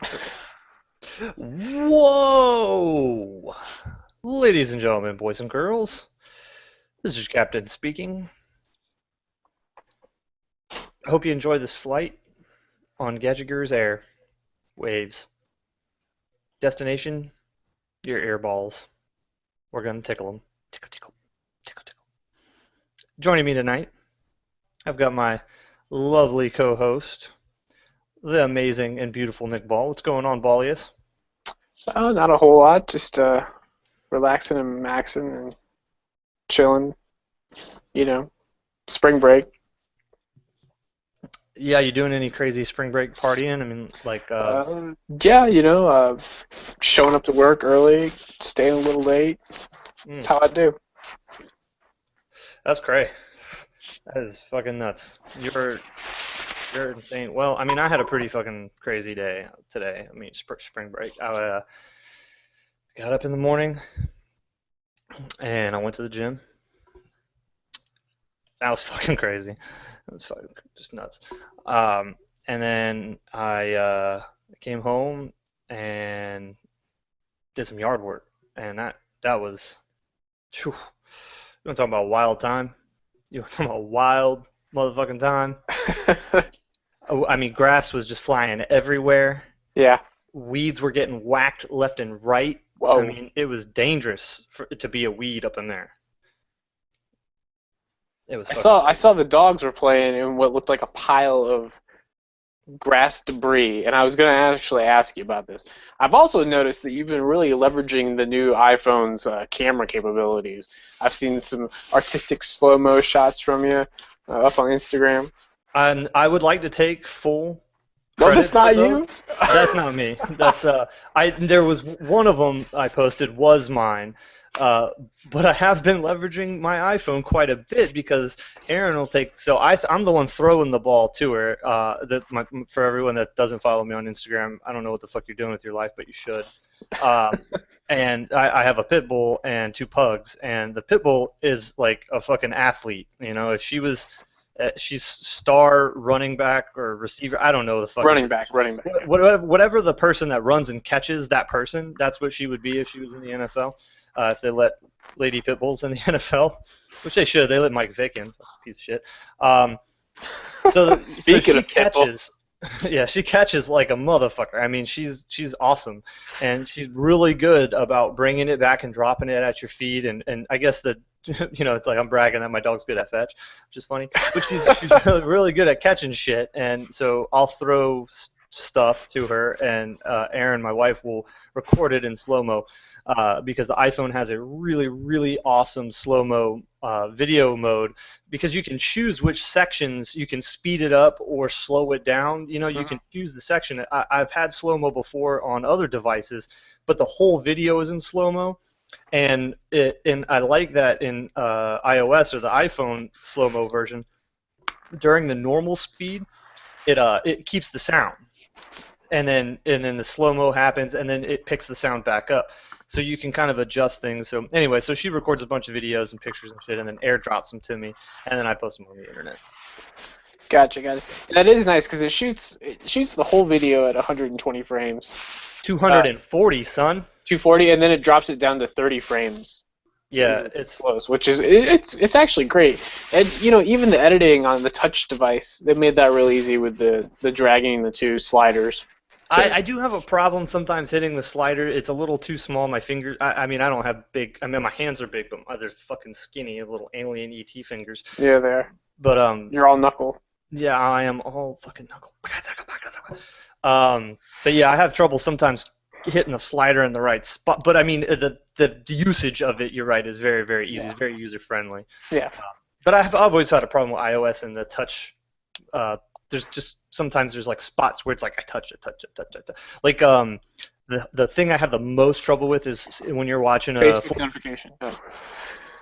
It's okay. Whoa! Ladies and gentlemen, boys and girls, this is Captain speaking. I hope you enjoy this flight on Gadget Air Waves. Destination, your ear balls. We're gonna tickle them. Tickle, tickle, tickle, tickle. Joining me tonight, I've got my lovely co-host, the amazing and beautiful Nick Ball. What's going on, Ballius? Oh, not a whole lot. Just relaxing and maxing and chilling. You know, spring break. Yeah, you doing any crazy spring break partying? I mean, like, Yeah, showing up to work early, staying a little late. That's mm, how I do. that's cray. That is fucking nuts. You're insane. Well, I mean, I had a pretty fucking crazy day today. I mean, spring break. I got up in the morning and I went to the gym. That was fucking crazy. It was fucking just nuts. Um, and then I came home and did some yard work, and that was, phew, you want to talk about wild time? You want to talk about wild motherfucking time? Oh, I mean, grass was just flying everywhere. Yeah. Weeds were getting whacked left and right. I Whoa. mean, it was dangerous to be a weed up in there. It was I fucking saw I crazy. saw the dogs were playing in what looked like a pile of grass debris, and I was going to actually ask you about this. I've also noticed that you've been really leveraging the new iPhone's camera capabilities. I've seen some artistic slow-mo shots from you up on Instagram. I would like to take full No, that's credit for not those. you. That's not me. That's I there was one of them I posted was mine. Uh, but I have been leveraging my iPhone quite a bit because Aaron will take. So I'm the one throwing the ball to her. For everyone that doesn't follow me on Instagram, I don't know what the fuck you're doing with your life, but you should. Um, and I have a pit bull and two pugs, and the pit bull is like a fucking athlete. You know, if she was she's star running back or receiver. I don't know the fucking Running back, position. running back. Yeah. Whatever the person that runs and catches that person, that's what she would be if she was in the NFL. If they let Lady Pitbulls in the NFL, which they should. They let Mike Vick in, piece of shit. Um, so Speaking she of pitbull, catches. Yeah, she catches like a motherfucker. I mean, she's awesome, and she's really good about bringing it back and dropping it at your feet. And I guess it's like I'm bragging that my dog's good at fetch, which is funny. But she's really good at catching shit, and so I'll throw stuff to her, and Erin, my wife, will record it in slow mo because the iPhone has a really really awesome slow mo video mode because you can choose which sections you can speed it up or slow it down. You know, you can choose the section. I've had slow mo before on other devices, but the whole video is in slow mo. And I like that in iOS or the iPhone slow mo version. During the normal speed, it keeps the sound, and then the slow mo happens, and then it picks the sound back up. So you can kind of adjust things. So anyway, so she records a bunch of videos and pictures and shit, and then airdrops them to me, and then I post them on the internet. gotcha. That is nice because it shoots the whole video at 120 frames, uh, 240, son. 240, and then it drops it down to 30 frames. Is Yeah, its it's slowest, which is it's actually great. And even the editing on the touch device, they made that real easy with the dragging the two sliders. I, To I do have a problem sometimes hitting the slider. It's a little too small. My fingers. I mean, I don't have big. I mean, my hands are big, but they're fucking skinny, little alien ET fingers. yeah, there But you're all knuckle. yeah, I am all fucking knuckle. But yeah, I have trouble sometimes hitting the slider in the right spot. But I mean, the usage of it, you're right, is very very easy. Yeah, It's very user friendly. yeah. But I've always had a problem with iOS and the touch. Uh, there's just sometimes there's like spots where it's like I touch it, touch it, touch it. Like the thing I have the most trouble with is when you're watching a Facebook full screen. notification. Oh.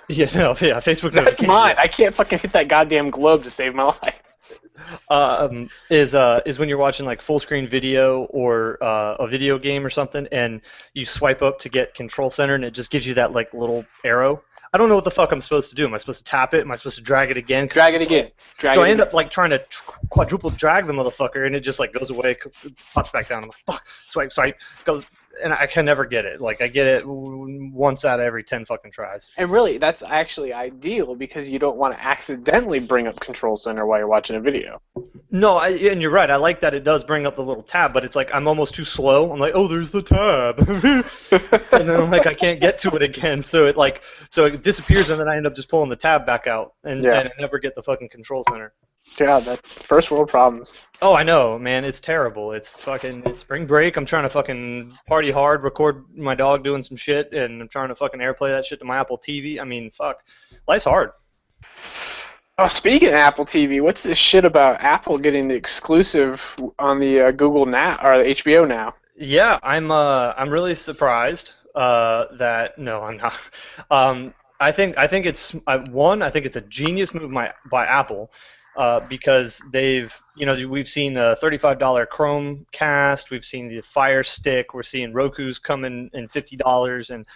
Yeah, no, yeah, Facebook That's notification. mine. Yeah, I can't fucking hit that goddamn globe to save my life. is when you're watching like full screen video or a video game or something, and you swipe up to get Control Center, and it just gives you that like little arrow. I don't know what the fuck I'm supposed to do. Am I supposed to tap it? Am I supposed to drag it again? Drag it again. So I end up like trying to quadruple drag the motherfucker, and it just like goes away, pops back down. I'm like, fuck. Swipe, goes, and I can never get it. Like I get it once out of every 10 fucking tries. And really, that's actually ideal because you don't want to accidentally bring up Control Center while you're watching a video. No, and you're right. I like that it does bring up the little tab, but it's like I'm almost too slow. I'm like, oh, there's the tab, and then I'm like, I can't get to it again. So it disappears, and then I end up just pulling the tab back out, and I never get the fucking Control Center. Yeah, that's first world problems. Oh, I know, man. It's terrible. It's spring break. I'm trying to fucking party hard, record my dog doing some shit, and I'm trying to fucking AirPlay that shit to my Apple TV. I mean, fuck. Life's hard. Oh, speaking of Apple TV, what's this shit about Apple getting the exclusive on the Google Now or the HBO Now? Yeah, I'm really surprised that no, I'm not. I think it's I think it's a genius move by Apple. Because we've seen a $35 Chromecast, we've seen the Fire Stick, we're seeing Roku's coming in $50, and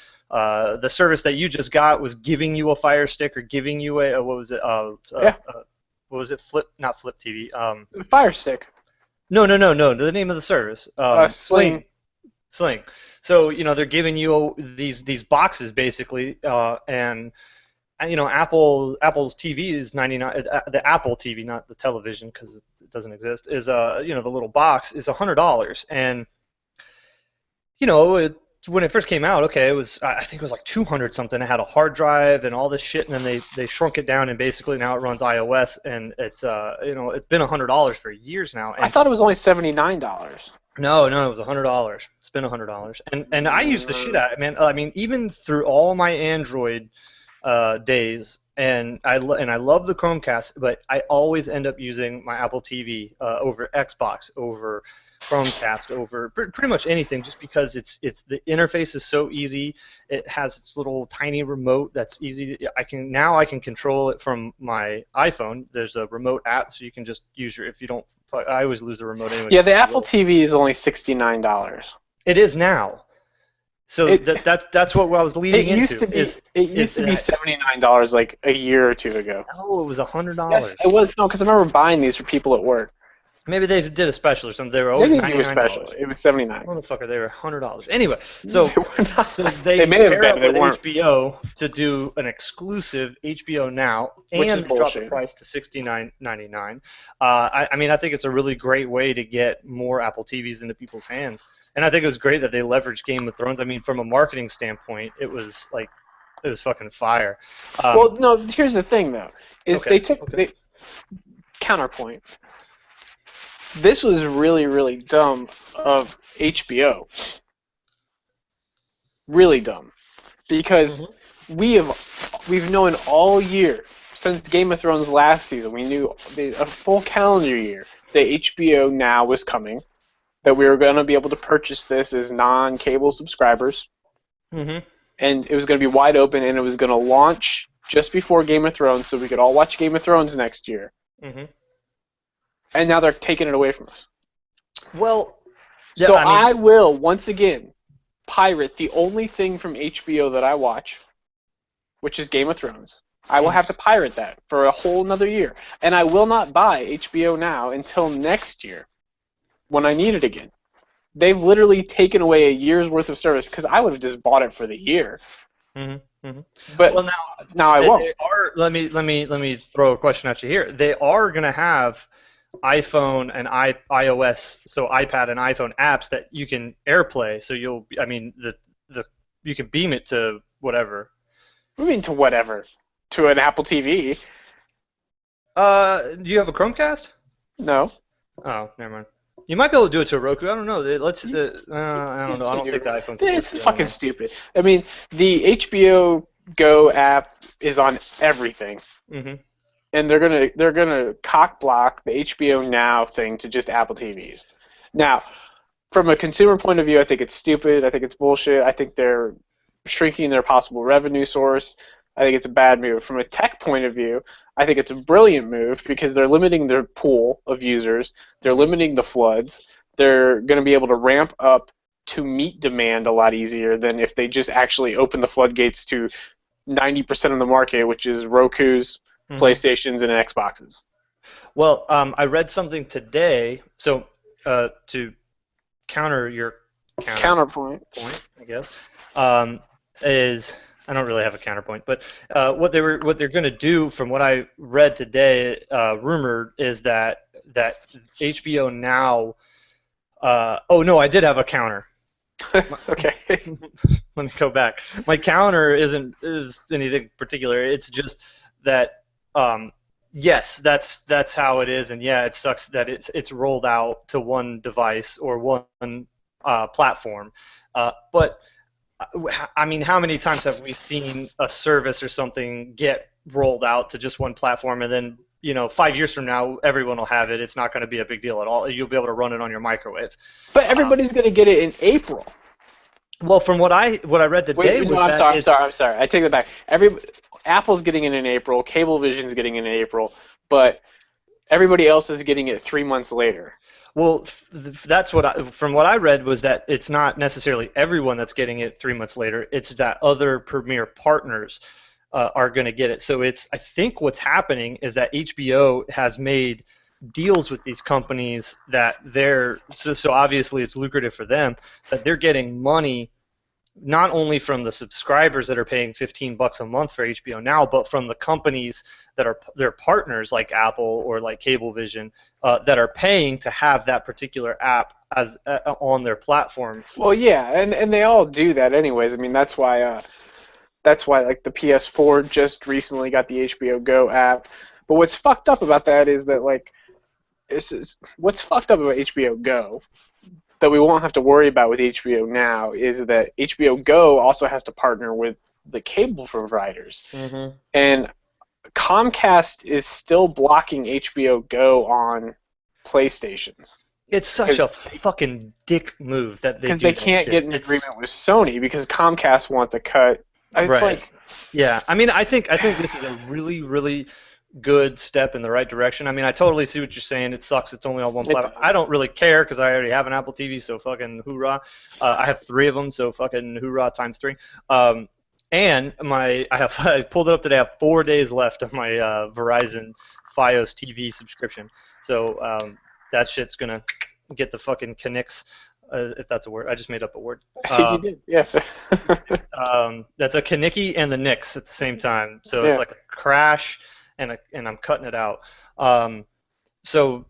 the service that you just got was giving you a Fire Stick or giving you what was it? What was it? Not Flip TV. Fire Stick. No. The name of the service. Sling. Sling. So they're giving you these boxes basically, and Apple's TV is 99. The Apple TV, not the television, because it doesn't exist. Is the little box is $100, and when it first came out, okay, it was I think it was like 200 something. It had a hard drive and all this shit, and then they shrunk it down, and basically now it runs iOS, and it's it's been $100 for years now. And I thought it was only $79. No, it was $100. It's been $100, and I use the shit out of it, man. I mean, even through all my Android days, and I love the Chromecast, but I always end up using my Apple TV over Xbox, over Chromecast, over pretty much anything, just because it's the interface is so easy. It has its little tiny remote that's easy. I can control it from my iPhone. There's a remote app, so you can just use if you don't. I always lose the remote anyway. Yeah, the Apple TV is only $69. It is now. So that's what I was leading into. It used to be $79 like a year or two ago. No, it was $100. Yes, it was because I remember buying these for people at work. Maybe they did a special or something. They were always $99. They didn't do a special. It was $79. Motherfucker, they were $100. Anyway, so they may have pair been. up They with weren't. HBO to do an exclusive HBO Now, and drop the price to $69.99. I mean, I think it's a really great way to get more Apple TVs into people's hands. And I think it was great that they leveraged Game of Thrones. I mean, from a marketing standpoint, it was fucking fire. Well, no. Here's the thing, though, is they took counterpoint. This was really, really dumb of HBO. Really dumb, because we've known all year since Game of Thrones last season. We knew a full calendar year that HBO Now was coming. That we were going to be able to purchase this as non-cable subscribers, and it was going to be wide open, and it was going to launch just before Game of Thrones, so we could all watch Game of Thrones next year. And now they're taking it away from us. Well, so I will once again pirate the only thing from HBO that I watch, which is Game of Thrones. I will have to pirate that for a whole another year, and I will not buy HBO Now until next year. When I need it again. They've literally taken away a year's worth of service because I would have just bought it for the year. But now I won't. Let me throw a question at you here. They are going to have iPhone and iOS, so iPad and iPhone apps that you can AirPlay. So you can beam it to whatever. What do you mean to whatever? To an Apple TV? Do you have a Chromecast? No. Oh, never mind. You might be able to do it to a Roku. I don't know. I don't know. I don't think the iPhone's. It's fucking stupid. I mean, the HBO Go app is on everything, and they're gonna cock block the HBO Now thing to just Apple TVs. Now, from a consumer point of view, I think it's stupid. I think it's bullshit. I think they're shrinking their possible revenue source. I think it's a bad move. From a tech point of view, I think it's a brilliant move because they're limiting their pool of users. They're limiting the floods. They're going to be able to ramp up to meet demand a lot easier than if they just actually open the floodgates to 90% of the market, which is Roku's, PlayStations, and Xboxes. Well, I read something today. So to counter your Counterpoint. point, I guess, is I don't really have a counterpoint, but what they're going to do, from what I read today, rumored, is that HBO Now. Oh no, I did have a counter. Okay. Let me go back. My counter is anything particular. It's just that yes, that's how it is, and yeah, it sucks that it's rolled out to one device or one platform. But I mean, how many times have we seen a service or something get rolled out to just one platform, and then 5 years from now, everyone will have it. It's not going to be a big deal at all. You'll be able to run it on your microwave. But everybody's going to get it in April. Well, from what I read today, I'm sorry. I take that back. Apple's getting it in April. Cablevision's getting it in April, but everybody else is getting it 3 months later. Well, that's from what I read, was that it's not necessarily everyone that's getting it 3 months later. It's that other premier partners are going to get it. So I think what's happening is that HBO has made deals with these companies that so obviously it's lucrative for them, that they're getting money not only from the subscribers that are paying $15 a month for HBO Now, but from the companies that are their partners, like Apple or like Cablevision, that are paying to have that particular app as on their platform. Well, yeah, and they all do that anyways. I mean, that's why like the PS4 just recently got the HBO Go app. But what's fucked up about that is that what's fucked up about HBO Go that we won't have to worry about with HBO Now is that HBO Go also has to partner with the cable providers. Mm-hmm. And Comcast is still blocking HBO Go on PlayStations. It's such a fucking dick move that they do. Because they can't get an agreement with Sony because Comcast wants a cut. It's yeah, I mean, I think this is a really, really good step in the right direction. I mean, I totally see what you're saying. It sucks it's only on one platform. I don't really care because I already have an Apple TV, so fucking hoorah. I have 3 of them, so fucking hoorah times 3. And I pulled it up today. I have 4 days left of my Verizon Fios TV subscription. So that shit's gonna get the fucking Kinects, if that's a word. I just made up a word. I think you did, yeah. That's a Kaneki and the Knicks at the same time. So Yeah. It's like a crash, and I'm cutting it out. So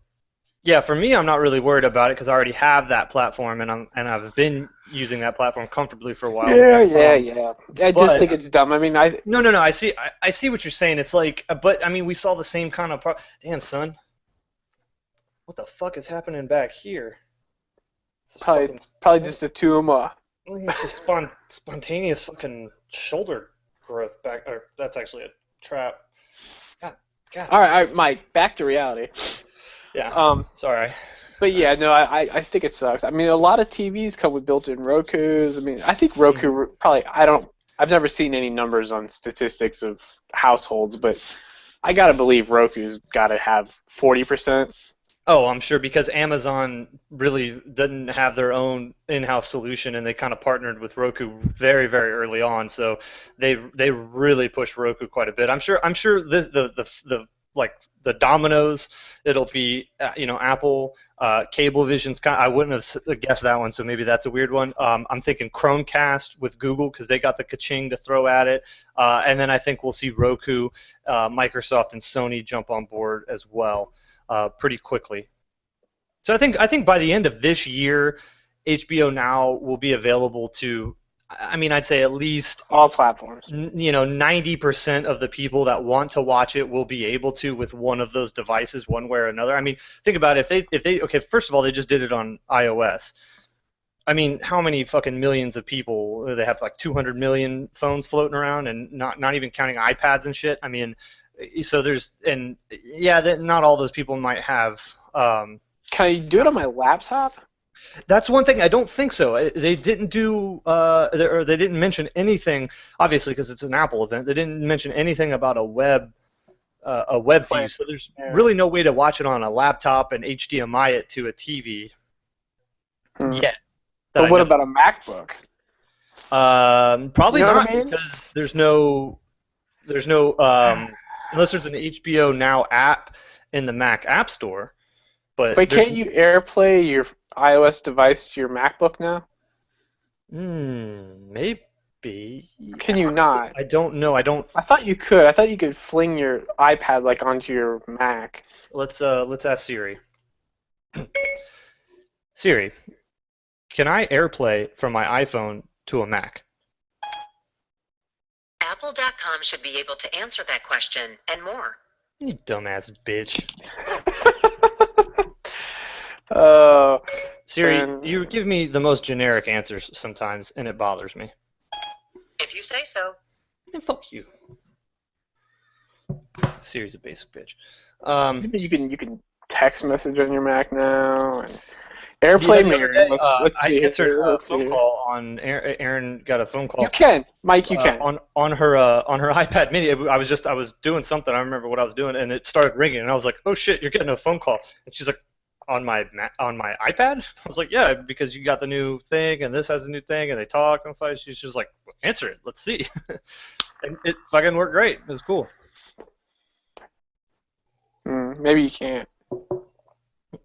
yeah, for me, I'm not really worried about it because I already have that platform, and I've been using that platform comfortably for a while. Yeah. I just think it's dumb. I mean, No. I see what you're saying. It's like, but I mean, we saw the same kind of Damn, son. What the fuck is happening back here? Probably just a tumor. It's just spontaneous fucking shoulder growth back. Or that's actually a trap. God. All right, Mike. Back to reality. Yeah. Sorry. But yeah, no, I think it sucks. I mean, a lot of TVs come with built-in Rokus. I mean, I think Roku probably. I've never seen any numbers on statistics of households, but I gotta believe Roku's gotta have 40%. Oh, I'm sure, because Amazon really didn't have their own in-house solution, and they kind of partnered with Roku very, very early on. So they really pushed Roku quite a bit. I'm sure the dominoes, it'll be Apple, Cablevision's I wouldn't have guessed that one, so maybe that's a weird one. I'm thinking Chromecast with Google because they got the ka-ching to throw at it, and then I think we'll see Roku, Microsoft, and Sony jump on board as well. Pretty quickly. So I think by the end of this year, HBO Now will be available to, I mean, I'd say at least all platforms. 90% of the people that want to watch it will be able to with one of those devices, one way or another. I mean, think about it. If they okay, first of all, they just did it on iOS. I mean, how many fucking millions of people? They have like 200 million phones floating around, and not even counting iPads and shit. I mean, so not all those people might have. Can I do it on my laptop? That's one thing. I don't think so. They didn't do, or they didn't mention anything. Obviously, because it's an Apple event, they didn't mention anything about a web view. So there's really no way to watch it on a laptop and HDMI it to a TV yet. But what about a MacBook? Probably not, I mean? because there's no there's no unless there's an HBO Now app in the Mac App Store, but But there's can't you AirPlay your iOS device to your MacBook now? maybe. Can you Honestly, not? I don't know. I don't. I thought you could. I thought you could fling your iPad like onto your Mac. Let's ask Siri. Siri, can I AirPlay from my iPhone to a Mac? Apple.com should be able to answer that question and more. You dumbass bitch. Uh, Siri, and you give me the most generic answers sometimes, and it bothers me. If you say so. And fuck you. Siri's a basic bitch. you can text message on your Mac now and The AirPlay other mirror. day, Let's I see. answered a Let's phone see. call on Aaron got a phone call You can, Mike. You can. on her iPad Mini. I was doing something. I remember what I was doing, and it started ringing, and I was like, "Oh shit, you're getting a phone call." And she's like, "On my iPad?" I was like, "Yeah, because you got the new thing, and this has a new thing, and they talk and fight." She's just like, "Answer it. Let's see." And it fucking worked great. It was cool. Maybe you can't.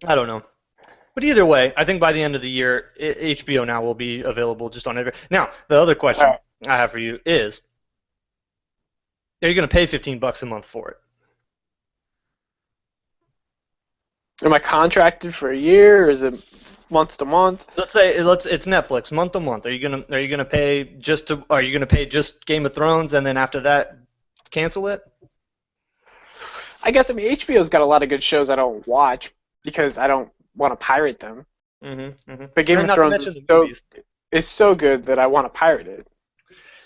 I don't know. But either way, I think by the end of the year, HBO Now will be available just on every. Now, the other question Alright. I have for you is, are you going to pay $15 a month for it? Am I contracted for a year, or is it month to month? Let's say it's Netflix month to month. Are you gonna pay just Game of Thrones and then after that cancel it? I guess HBO's got a lot of good shows I don't watch because I don't want to pirate them. But Game And of not to Thrones mention the movies. is so good that I want to pirate it.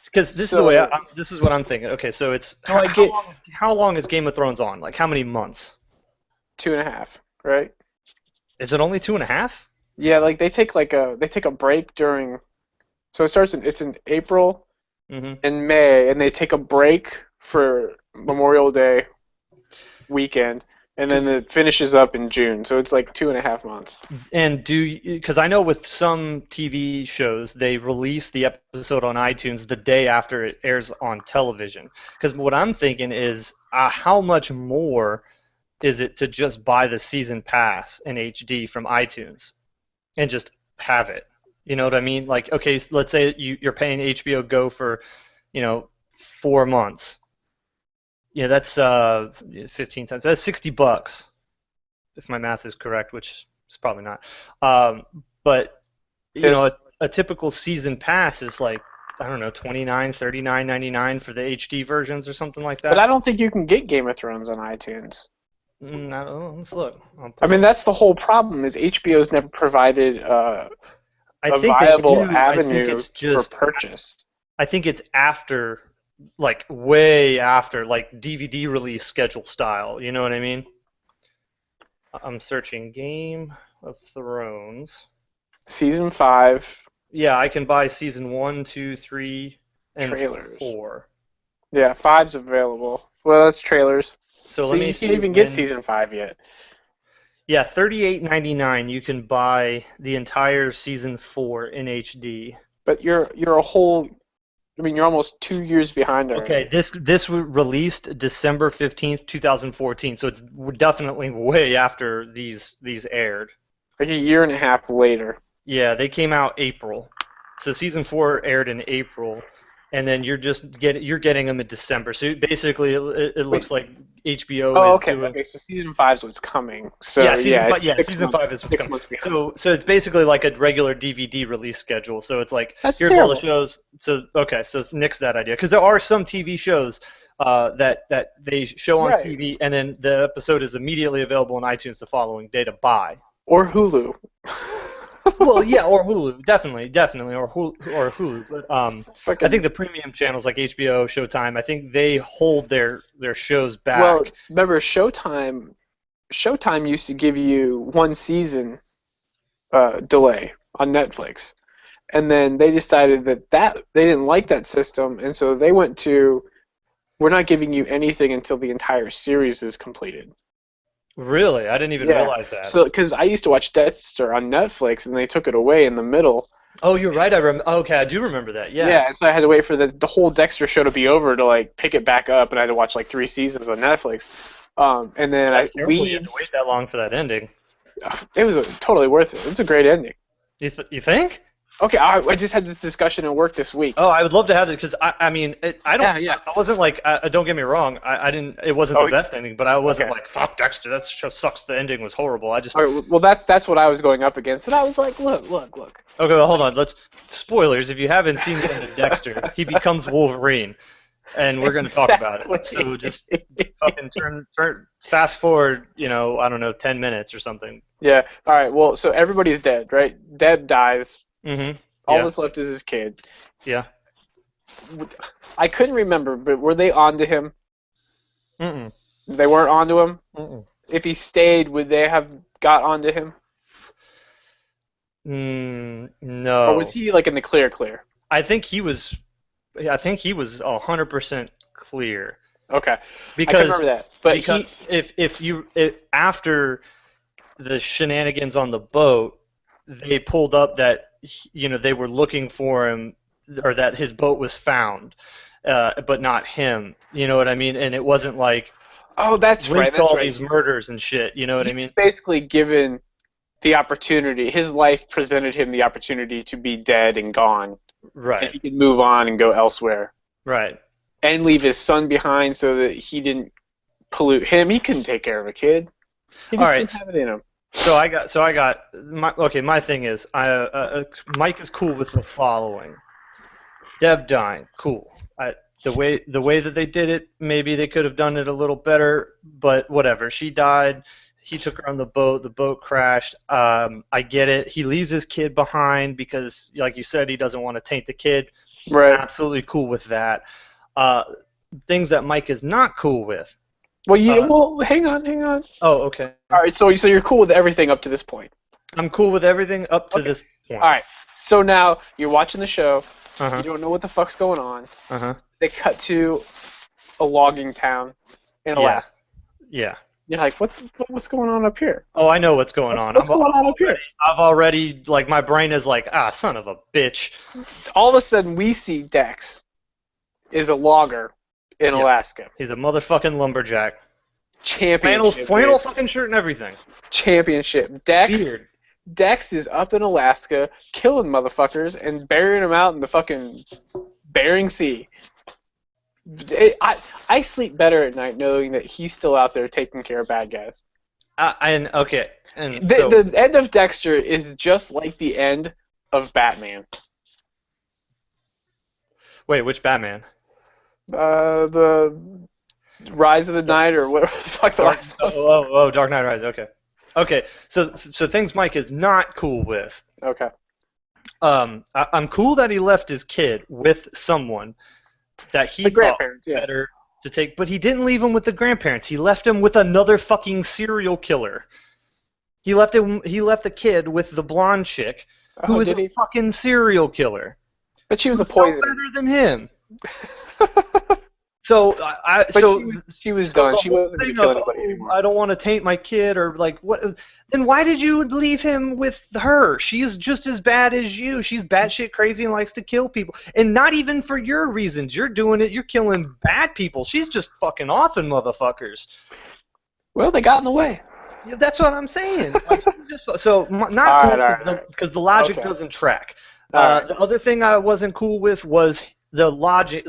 Because this is the way this is what I'm thinking. Okay, so it's how long is Game of Thrones on? Like how many months? 2.5, right? Is it only 2.5? Yeah, like they take a break during. So it's in April and May, and they take a break for Memorial Day weekend, and then it finishes up in June. So it's like 2.5 months. And because I know with some TV shows they release the episode on iTunes the day after it airs on television. Because what I'm thinking is, how much more is it to just buy the season pass in HD from iTunes and just have it? You know what I mean? Like, okay, let's say you're paying HBO Go for, 4 months. Yeah, that's 15 times. That's $60, if my math is correct, which is probably not. But a typical season pass is like, I don't know, $29, $39.99 for the HD versions or something like that. But I don't think you can get Game of Thrones on iTunes. Let's look. I mean, that's the whole problem. Is HBO's never provided a viable avenue for purchase. I think it's after, like way after, like DVD release schedule style. You know what I mean? I'm searching Game of Thrones. Season 5. Yeah, I can buy season 1, 2, 3, and trailers. 4. Yeah, 5's available. Well, that's trailers. So you can't even get season 5 yet. Yeah, $38.99. You can buy the entire season 4 in HD. But you're almost 2 years behind already. Okay, this was released December 15th, 2014, so it's definitely way after these aired. Like a year and a half later. Yeah, they came out April. So season 4 aired in April, and then you're getting them in December. So basically, it looks like HBO is doing. Okay, so season 5 is what's coming. So yeah, season 5 is what's 6 coming. months behind. So it's basically like a regular DVD release schedule. So it's like, That's here's terrible. all the shows. So nix that idea, because there are some TV shows that they show on TV, and then the episode is immediately available on iTunes the following day to buy. Or Hulu. Well, yeah, or Hulu, definitely, or Hulu. But I think the premium channels like HBO, Showtime, I think they hold their shows back. Well, remember Showtime used to give you 1 season delay on Netflix, and then they decided that they didn't like that system, and so they went to, we're not giving you anything until the entire series is completed. Really? I didn't even realize that. So, because I used to watch Dexter on Netflix, and they took it away in the middle. Oh, you're right. Okay, I do remember that. Yeah. Yeah, and so I had to wait for the whole Dexter show to be over to like pick it back up, and I had to watch like 3 seasons on Netflix. And then That's terrible. You had to Weeds. wait that long for that ending. It was totally worth it. It's a great ending. You think? Okay, I just had this discussion at work this week. Oh, I would love to have it because I mean, I don't. Yeah. I wasn't like. Don't get me wrong. I didn't. It wasn't Oh, the best ending, but I wasn't okay. like fuck Dexter. That show sucks. The ending was horrible. I just. All right, well, that's what I was going up against, and I was like, look. Okay, well, hold on. Spoilers. If you haven't seen the end of Dexter, he becomes Wolverine, and we're going to talk about it. So just fucking fast forward. I don't know, 10 minutes or something. Yeah. All right. Well, so everybody's dead, right? Deb dies. Mm-hmm. All Yeah. that's left is his kid. Yeah. I couldn't remember, but were they onto him? Mm-mm. They weren't onto him. Mm-mm. If he stayed, would they have got onto him? No. Or was he like in the clear? I think he was 100% clear. Okay. Because I can remember that. But because if after the shenanigans on the boat, they pulled up that they were looking for him, or that his boat was found, but not him. You know what I mean? And it wasn't like oh, that's right. linked to That's all right. these murders and shit. You know what I He mean? was basically given the opportunity. His life presented him the opportunity to be dead and gone, and Right. he could move on and go elsewhere, Right. and leave his son behind so that he didn't pollute him. He couldn't take care of a kid. He just All right. didn't have it in him. So I got my thing is Mike is cool with the following. Deb dying, cool. The way that they did it, maybe they could have done it a little better, but whatever. She died. He took her on the boat. The boat crashed. I get it. He leaves his kid behind because, like you said, he doesn't want to taint the kid. Right. Absolutely cool with that. Things that Mike is not cool with. Well, hang on. Oh, okay. All right, so you're cool with everything up to this point. I'm cool with everything up to Okay. this point. All right. So now you're watching the show. Uh-huh. You don't know what the fuck's going on. Uh-huh. They cut to a logging town in Alaska. Yeah. You're like, what's going on up here? Oh, I know what's going on. What's going on up here? I've already, like, my brain is like, son of a bitch. All of a sudden, we see Dex is a logger in Yeah. Alaska. He's a motherfucking lumberjack. Championship. Flannel dude. fucking shirt and everything. Championship. Beard. Dex is up in Alaska killing motherfuckers and burying them out in the fucking Bering Sea. I sleep better at night knowing that he's still out there taking care of bad guys. Okay. And The end of Dexter is just like the end of Batman. wait, which Batman? The Rise of the Night or whatever the fuck the last one. Dark Knight Rises. Okay. So things Mike is not cool with. Okay. I'm cool that he left his kid with someone that he The thought grandparents, was yeah. better to take, but he didn't leave him with the grandparents. He left him with another fucking serial killer. He left the kid with the blonde chick, who was did a he? fucking serial killer. But she was a Who's no poison. better than him. So She was done. She wasn't going to kill anybody oh, anymore. I don't want to taint my kid, or like what? Then why did you leave him with her? She's just as bad as you. She's batshit crazy and likes to kill people, and not even for your reasons. You're doing it. You're killing bad people. She's just fucking offing motherfuckers. Well, they got in the way. Yeah, that's what I'm saying. Like, not All cool right. because the logic Okay. doesn't track. All right. The other thing I wasn't cool with was the logic.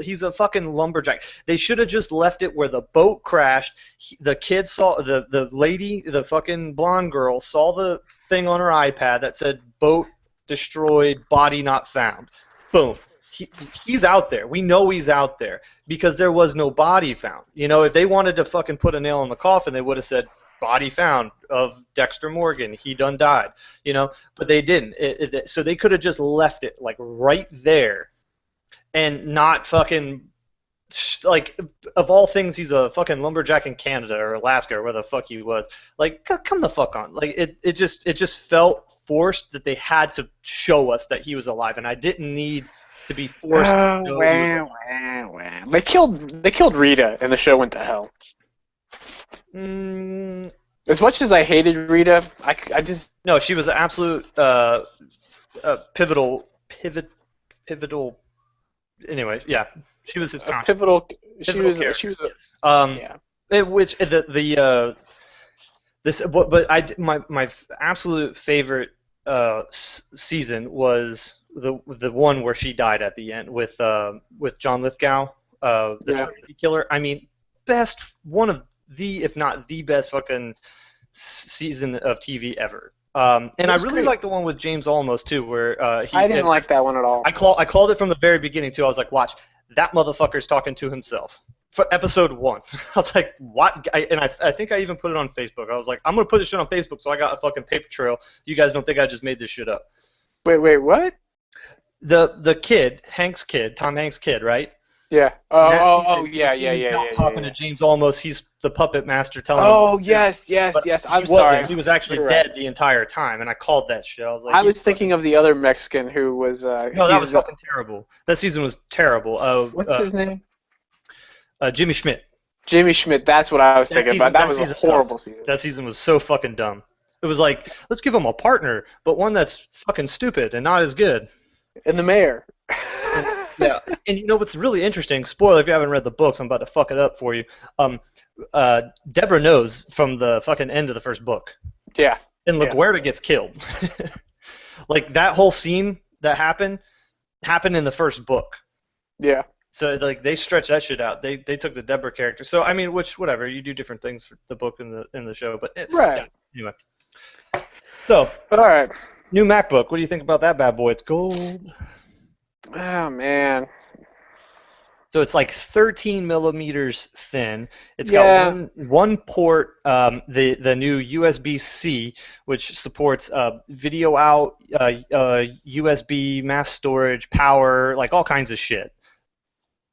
He's a fucking lumberjack. They should have just left it where the boat crashed. The kid saw the lady, the fucking blonde girl, saw the thing on her iPad that said boat destroyed, body not found. Boom. He's out there. We know he's out there because there was no body found. If they wanted to fucking put a nail in the coffin, they would have said body found of Dexter Morgan. He done died. But they didn't. So they could have just left it like right there, and not fucking like, of all things, he's a fucking lumberjack in Canada or Alaska or where the fuck he was. Like, come the fuck on. Like, it just felt forced that they had to show us that he was alive, and I didn't need to be forced to know he was alive. They killed Rita, and the show went to hell. Mm, As much as I hated Rita, I just no, she was an absolute pivotal. Anyway, yeah, she was his A conscience. pivotal. Pivotal She character. was a. Yes. Yeah. Which the this but my absolute favorite season was the one where she died at the end with John Lithgow, the Yeah. Trinity Killer. I mean, best one of the if not the best fucking season of TV ever. It And I was really great. like the one with James Olmos too, where I didn't like that one at all. I called it from the very beginning too. I was like, watch, that motherfucker's talking to himself. For episode 1, I was like, what? I think I even put it on Facebook. I was like, I'm gonna put this shit on Facebook, so I got a fucking paper trail. You guys don't think I just made this shit up? Wait, what? The kid, Hank's kid, Tom Hanks' kid, right? Yeah. In that Oh, season, yeah, you see yeah, he's yeah, not yeah, talking yeah. to James Olmos. He's the puppet master telling him. Oh, what to do. yes. But I'm he wasn't. sorry. He was actually You're dead right. the entire time, and I called that shit. I was like, I was thinking of the other Mexican who was. no, that was fucking terrible. That season was terrible. What's his name? Jimmy Schmidt. Jimmy Schmidt. That's what I was thinking about. That was a horrible season. That season was so fucking dumb. It was like, let's give him a partner, but one that's fucking stupid and not as good. And the mayor. Yeah, and you know what's really interesting? Spoiler if you haven't read the books, I'm about to fuck it up for you. Deborah knows from the fucking end of the first book, Yeah. and LaGuerta gets killed. Like that whole scene that happened in the first book. Yeah. So like they stretched that shit out. They took the Deborah character. So I mean, which whatever, you do different things for the book and the show, but Right. yeah, anyway. So All right. new MacBook. What do you think about that bad boy? It's gold. Oh man. So it's like 13 millimeters thin. It's Yeah. got one port, the new USB-C, which supports video out, USB mass storage, power, like all kinds of shit.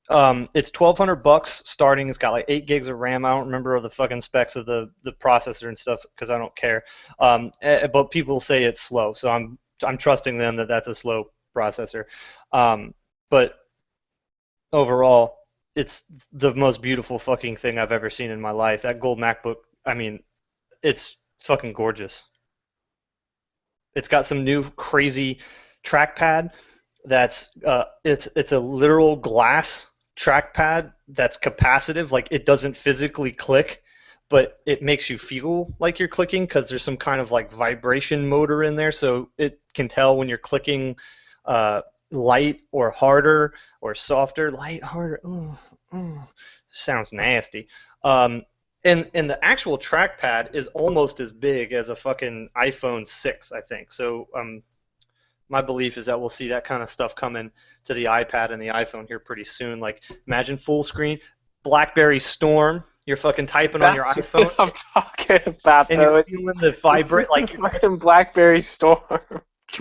It's $1,200 starting. It's got like 8 gigs of RAM. I don't remember the fucking specs of the processor and stuff because I don't care. But people say it's slow, so I'm trusting them that that's a slow processor. But overall, it's the most beautiful fucking thing I've ever seen in my life. That gold MacBook, I mean, it's fucking gorgeous. It's got some new crazy trackpad that's it's a literal glass trackpad that's capacitive, like it doesn't physically click, but it makes you feel like you're clicking because there's some kind of like vibration motor in there, so it can tell when you're clicking light or harder or softer. Light, harder, sounds nasty. And the actual trackpad is almost as big as a fucking iPhone 6, I think. So my belief is that we'll see that kind of stuff coming to the iPad and the iPhone here pretty soon. Like, imagine full screen, BlackBerry Storm. You're fucking typing on your That's iPhone, what I'm talking about, and though. you're feeling the vibrate like. fucking BlackBerry Storm.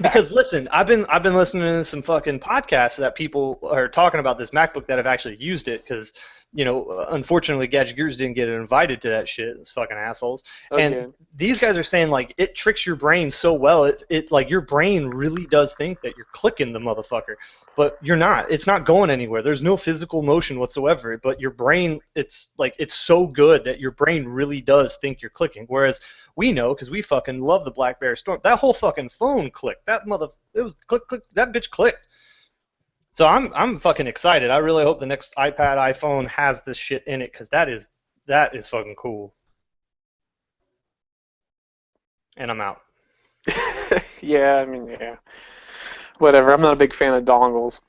Because listen, I've been listening to some fucking podcasts that people are talking about this MacBook that have actually used it because, you know, unfortunately Gadget Gurus didn't get invited to that shit. Those fucking assholes. Okay. And these guys are saying like it tricks your brain so well. It like your brain really does think that you're clicking the motherfucker, but you're not. It's not going anywhere. There's no physical motion whatsoever. But your brain, it's like it's so good that your brain really does think you're clicking. Whereas we know because we fucking love the BlackBerry Storm. That whole fucking phone clicked. It was click click. That bitch clicked. So I'm fucking excited. I really hope the next iPad, iPhone has this shit in it because that is fucking cool. And I'm out. Yeah, I mean, yeah. Whatever. I'm not a big fan of dongles.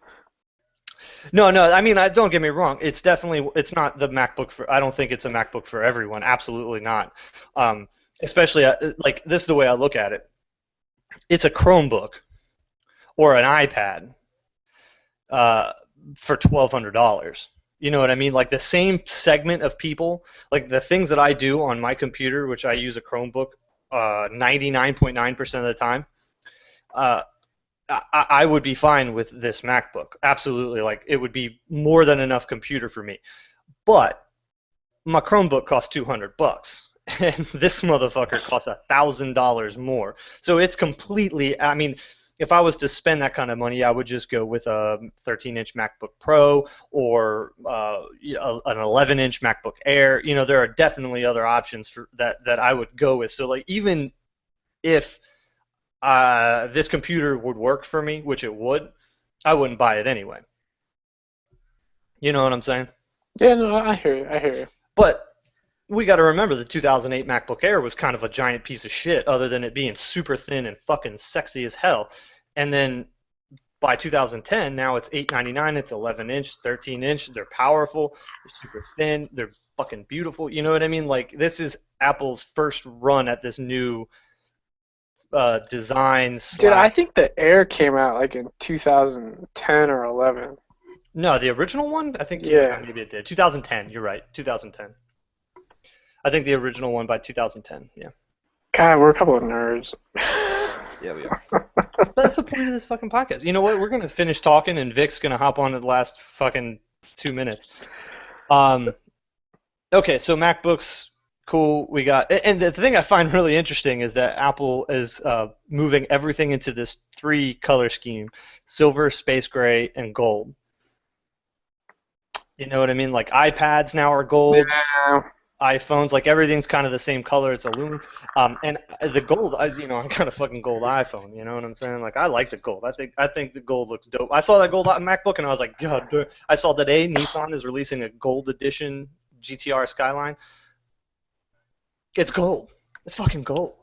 No, I mean, don't get me wrong. It's not the MacBook for. I don't think it's a MacBook for everyone. Absolutely not. Especially like this is the way I look at it. It's a Chromebook or an iPad for $1,200. You know what I mean? Like the same segment of people, like the things that I do on my computer, which I use a Chromebook 99.9% of the time. I would be fine with this MacBook. Absolutely. Like it would be more than enough computer for me. But my Chromebook costs $200. And this motherfucker costs $1,000 more. So it's completely, I mean, if I was to spend that kind of money, I would just go with a 13-inch MacBook Pro or an 11-inch MacBook Air. You know, there are definitely other options for that I would go with. So like even if this computer would work for me, which it would, I wouldn't buy it anyway. You know what I'm saying? Yeah, no, I hear you. I hear you. But we got to remember the 2008 MacBook Air was kind of a giant piece of shit, other than it being super thin and fucking sexy as hell. And then by 2010, now it's $899. It's 11-inch, 13-inch. They're powerful. They're super thin. They're fucking beautiful. You know what I mean? Like, this is Apple's first run at this new design Dude, I slash. think the Air came out like in 2010 or 11. No, the original one. I think Yeah. maybe it did. 2010. You're right. 2010. I think the original one by 2010. Yeah. God, we're a couple of nerds. Yeah, we are. But that's the point of this fucking podcast. You know what? We're gonna finish talking, and Vic's gonna hop on in the last fucking 2 minutes. Okay, so MacBooks, cool. We got, and the thing I find really interesting is that Apple is moving everything into this 3-color scheme: silver, space gray, and gold. You know what I mean? Like iPads now are gold. Yeah. iPhones, like everything's kind of the same color. It's aluminum, and the gold. I got a fucking gold iPhone. You know what I'm saying? Like, I like the gold. I think the gold looks dope. I saw that gold MacBook and I was like, God. I saw today Nissan is releasing a gold edition GTR Skyline. It's gold. It's fucking gold.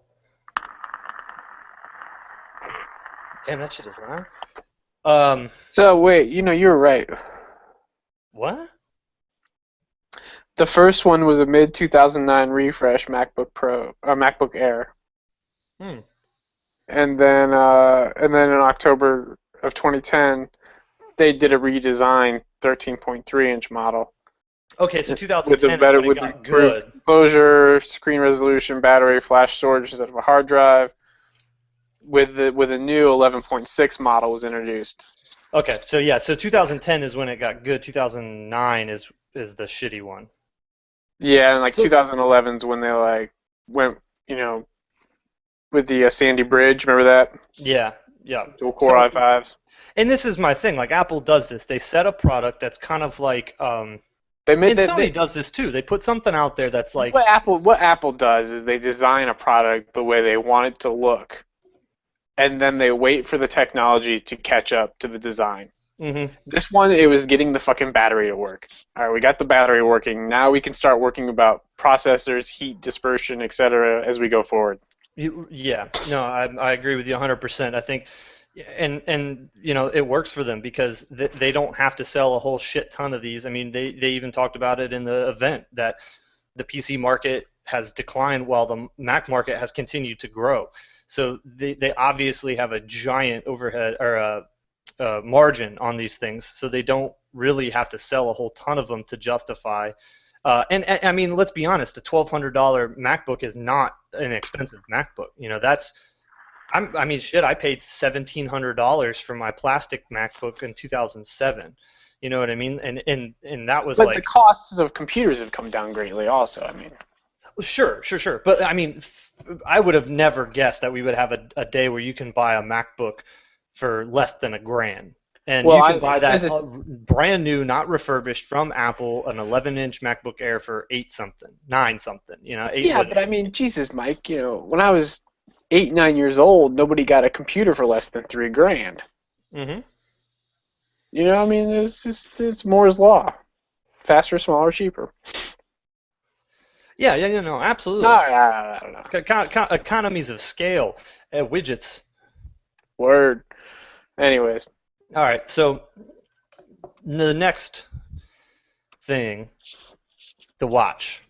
Damn, that shit is loud. So wait, you were right. What? The first one was a mid 2009 refresh MacBook Pro or MacBook Air. Hmm. And then in October of 2010, they did a redesign 13.3-inch model. Okay, so With 2010 a better, is when with it got improved good. enclosure, screen resolution, battery, flash storage instead of a hard drive. With a new 11.6 model was introduced. Okay, so yeah, so 2010 is when it got good. 2009 is the shitty one. Yeah, and like So- 2011's when they went, with the Sandy Bridge. Remember that? Yeah, yeah. Dual core So- i5s. And this is my thing. Like, Apple does this. They set a product that's kind of like, They made and Sony does this too. They put something out there that's like, what Apple does is they design a product the way they want it to look, and then they wait for the technology to catch up to the design. mhm. This one, it was getting the fucking battery to work. All right, we got the battery working. Now we can start working about processors, heat dispersion, etc. as we go forward. Yeah, no, I agree with you 100%. I think, and it works for them because they don't have to sell a whole shit ton of these. I mean, they even talked about it in the event that the PC market has declined while the Mac market has continued to grow. So they obviously have a giant overhead or a margin on these things, so they don't really have to sell a whole ton of them to justify. And I mean, let's be honest, a $1,200 MacBook is not an expensive MacBook. I mean, shit, I paid $1,700 for my plastic MacBook in 2007. You know what I mean? And that was But like, the costs of computers have come down greatly also. I mean, sure. But I mean, I would have never guessed that we would have a day where you can buy a MacBook for less than $1,000. And Well, you can I- buy that as a- brand new, not refurbished from Apple, an 11-inch MacBook Air for 8 something, 9 something. yeah, but I mean, Jesus, Mike, when I was 8, 9 years old, nobody got a computer for less than $3,000. Mm-hmm. I mean, it's Moore's law. Faster, smaller, cheaper. Yeah, no, absolutely. No, I don't know. Economies of scale, widgets. Word. Anyways, All right, so the next thing, the watch.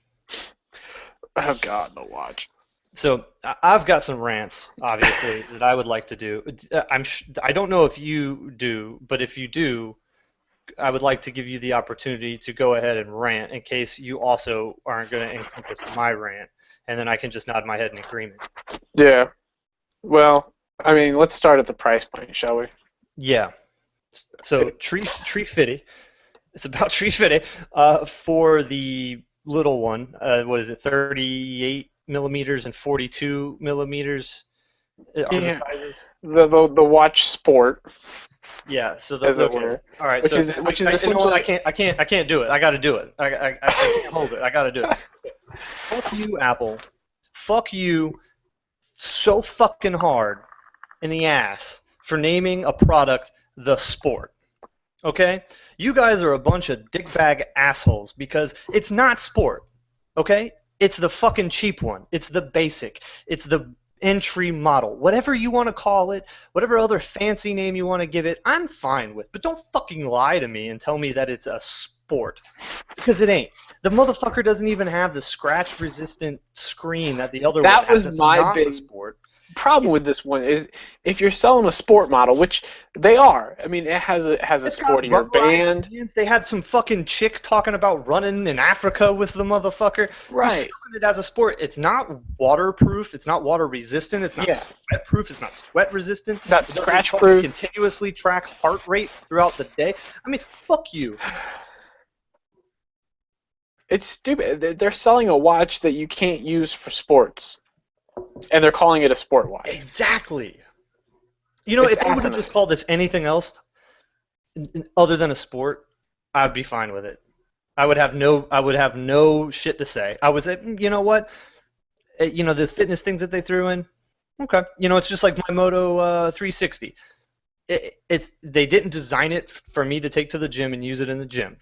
oh God, the watch. So I've got some rants, obviously, that I would like to do. I don't know if you do, but if you do, I would like to give you the opportunity to go ahead and rant in case you also aren't going to encompass my rant, and then I can just nod my head in agreement. Yeah. Well, I mean, let's start at the price point, shall we? Yeah. So Tree Fitty. It's about Tree Fitty for the little one. What is it? 38 millimeters and 42 millimeters are the Yeah. sizes. The watch sport, Yeah. So as it okay. were. All right. Which so is you know what? essentially. I can't do it. I got to do it. I can't hold it. I got to do it. Fuck you, Apple. Fuck you so fucking hard in the ass for naming a product the Sport. Okay? You guys are a bunch of dickbag assholes because it's not Sport. Okay? It's the fucking cheap one. It's the basic. It's the entry model. Whatever you want to call it, whatever other fancy name you want to give it, I'm fine with. But don't fucking lie to me and tell me that it's a Sport. Because it ain't. The motherfucker doesn't even have the scratch-resistant screen that the other one That has. was my big Sport. problem with this one is if you're selling a sport model, which they are. I mean, it has a sportier band. They had some fucking chick talking about running in Africa with the motherfucker. Right. They're selling it as a sport. It's not waterproof. It's not water resistant. It's not sweat proof. It's not sweat resistant. Not scratch proof. Continuously track heart rate throughout the day. I mean, fuck you. It's stupid. They're selling a watch that you can't use for sports. And they're calling it a sport watch. Exactly. You know, if they would have just called this anything else other than a sport, I'd be fine with it. I would have no shit to say. I would say, you know what? You know, the fitness things that they threw in, okay. You know, it's just like my Moto 360. They didn't design it for me to take to the gym and use it in the gym.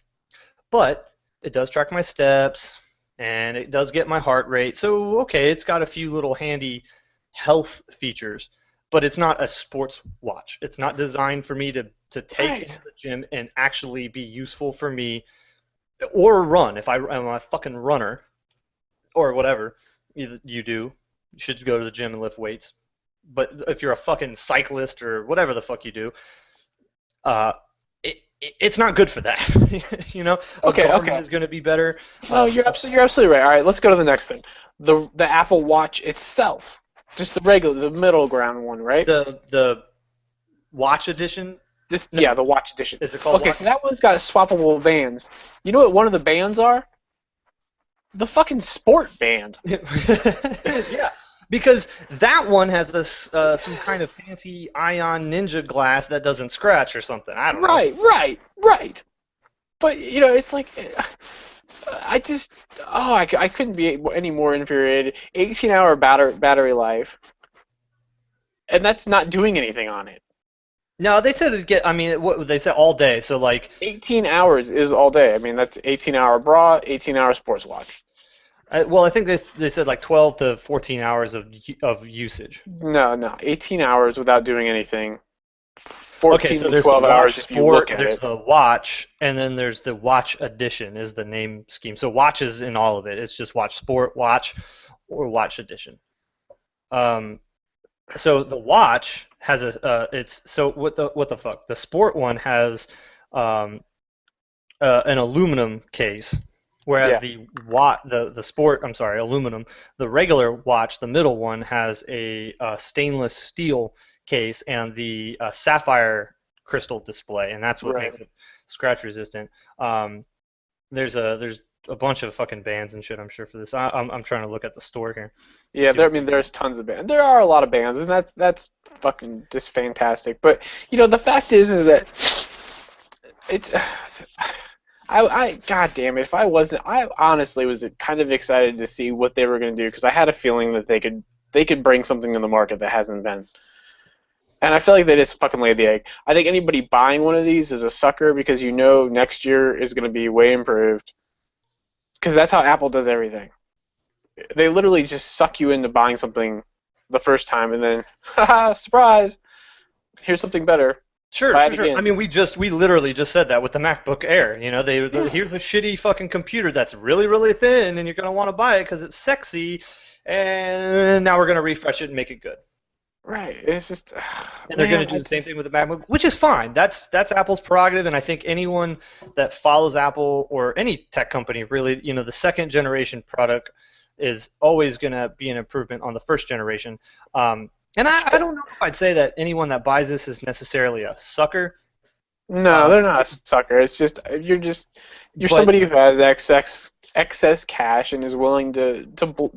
But it does track my steps. And it does get my heart rate. So, okay, it's got a few little handy health features, but it's not a sports watch. It's not designed for me to take into the gym and actually be useful for me or run. If I'm a fucking runner or whatever you do, you should go to the gym and lift weights. But if you're a fucking cyclist or whatever the fuck you do, it's not good for that, you know. Okay. Is going to be better. No, you're absolutely right. All right, let's go to the next thing. The Apple Watch itself, just the middle ground one, right? The Watch Edition. The Watch Edition. Is it called? Okay, so that one's got swappable bands. You know what one of the bands are? The fucking Sport band. Yeah. Because that one has this some kind of fancy ion ninja glass that doesn't scratch or something. I don't know. Right. But you know, it's like I couldn't be any more infuriated. 18-hour battery life, and that's not doing anything on it. No, they said it'd get. I mean, what they said all day. So like 18 hours is all day. I mean, that's 18-hour bra, 18-hour sports watch. Well, I think they said like 12 to 14 hours of usage. No, 18 hours without doing anything. 14 so to 12 hours if you look at there's the Watch, and then there's the Watch Edition is the name scheme. So Watch is in all of it. It's just Watch Sport, Watch, or Watch Edition. So the Watch has what the fuck? The Sport one has an aluminum case. Whereas the Sport, I'm sorry, aluminum. The regular watch, the middle one, has a stainless steel case and the sapphire crystal display, and that's what makes it scratch resistant. There's a bunch of fucking bands and shit, I'm sure, for this. I'm trying to look at the store here. Yeah, there's tons of bands. There are a lot of bands, and that's fucking just fantastic. But you know, the fact is that it's. God damn it! If I wasn't, I honestly was kind of excited to see what they were going to do because I had a feeling that they could bring something to the market that hasn't been. And I feel like they just fucking laid the egg. I think anybody buying one of these is a sucker because you know next year is going to be way improved. Because that's how Apple does everything. They literally just suck you into buying something the first time and then, haha, surprise! Here's something better. Sure. I mean, we literally just said that with the MacBook Air. You know, here's a shitty fucking computer that's really, really thin, and you're gonna want to buy it because it's sexy, and now we're gonna refresh it and make it good. Right. It's just. And they're gonna do the same thing with the MacBook, which is fine. That's Apple's prerogative, and I think anyone that follows Apple or any tech company really, you know, the second generation product is always gonna be an improvement on the first generation. And I don't know if I'd say that anyone that buys this is necessarily a sucker. No, they're not a sucker. It's just you're somebody who has excess cash and is willing to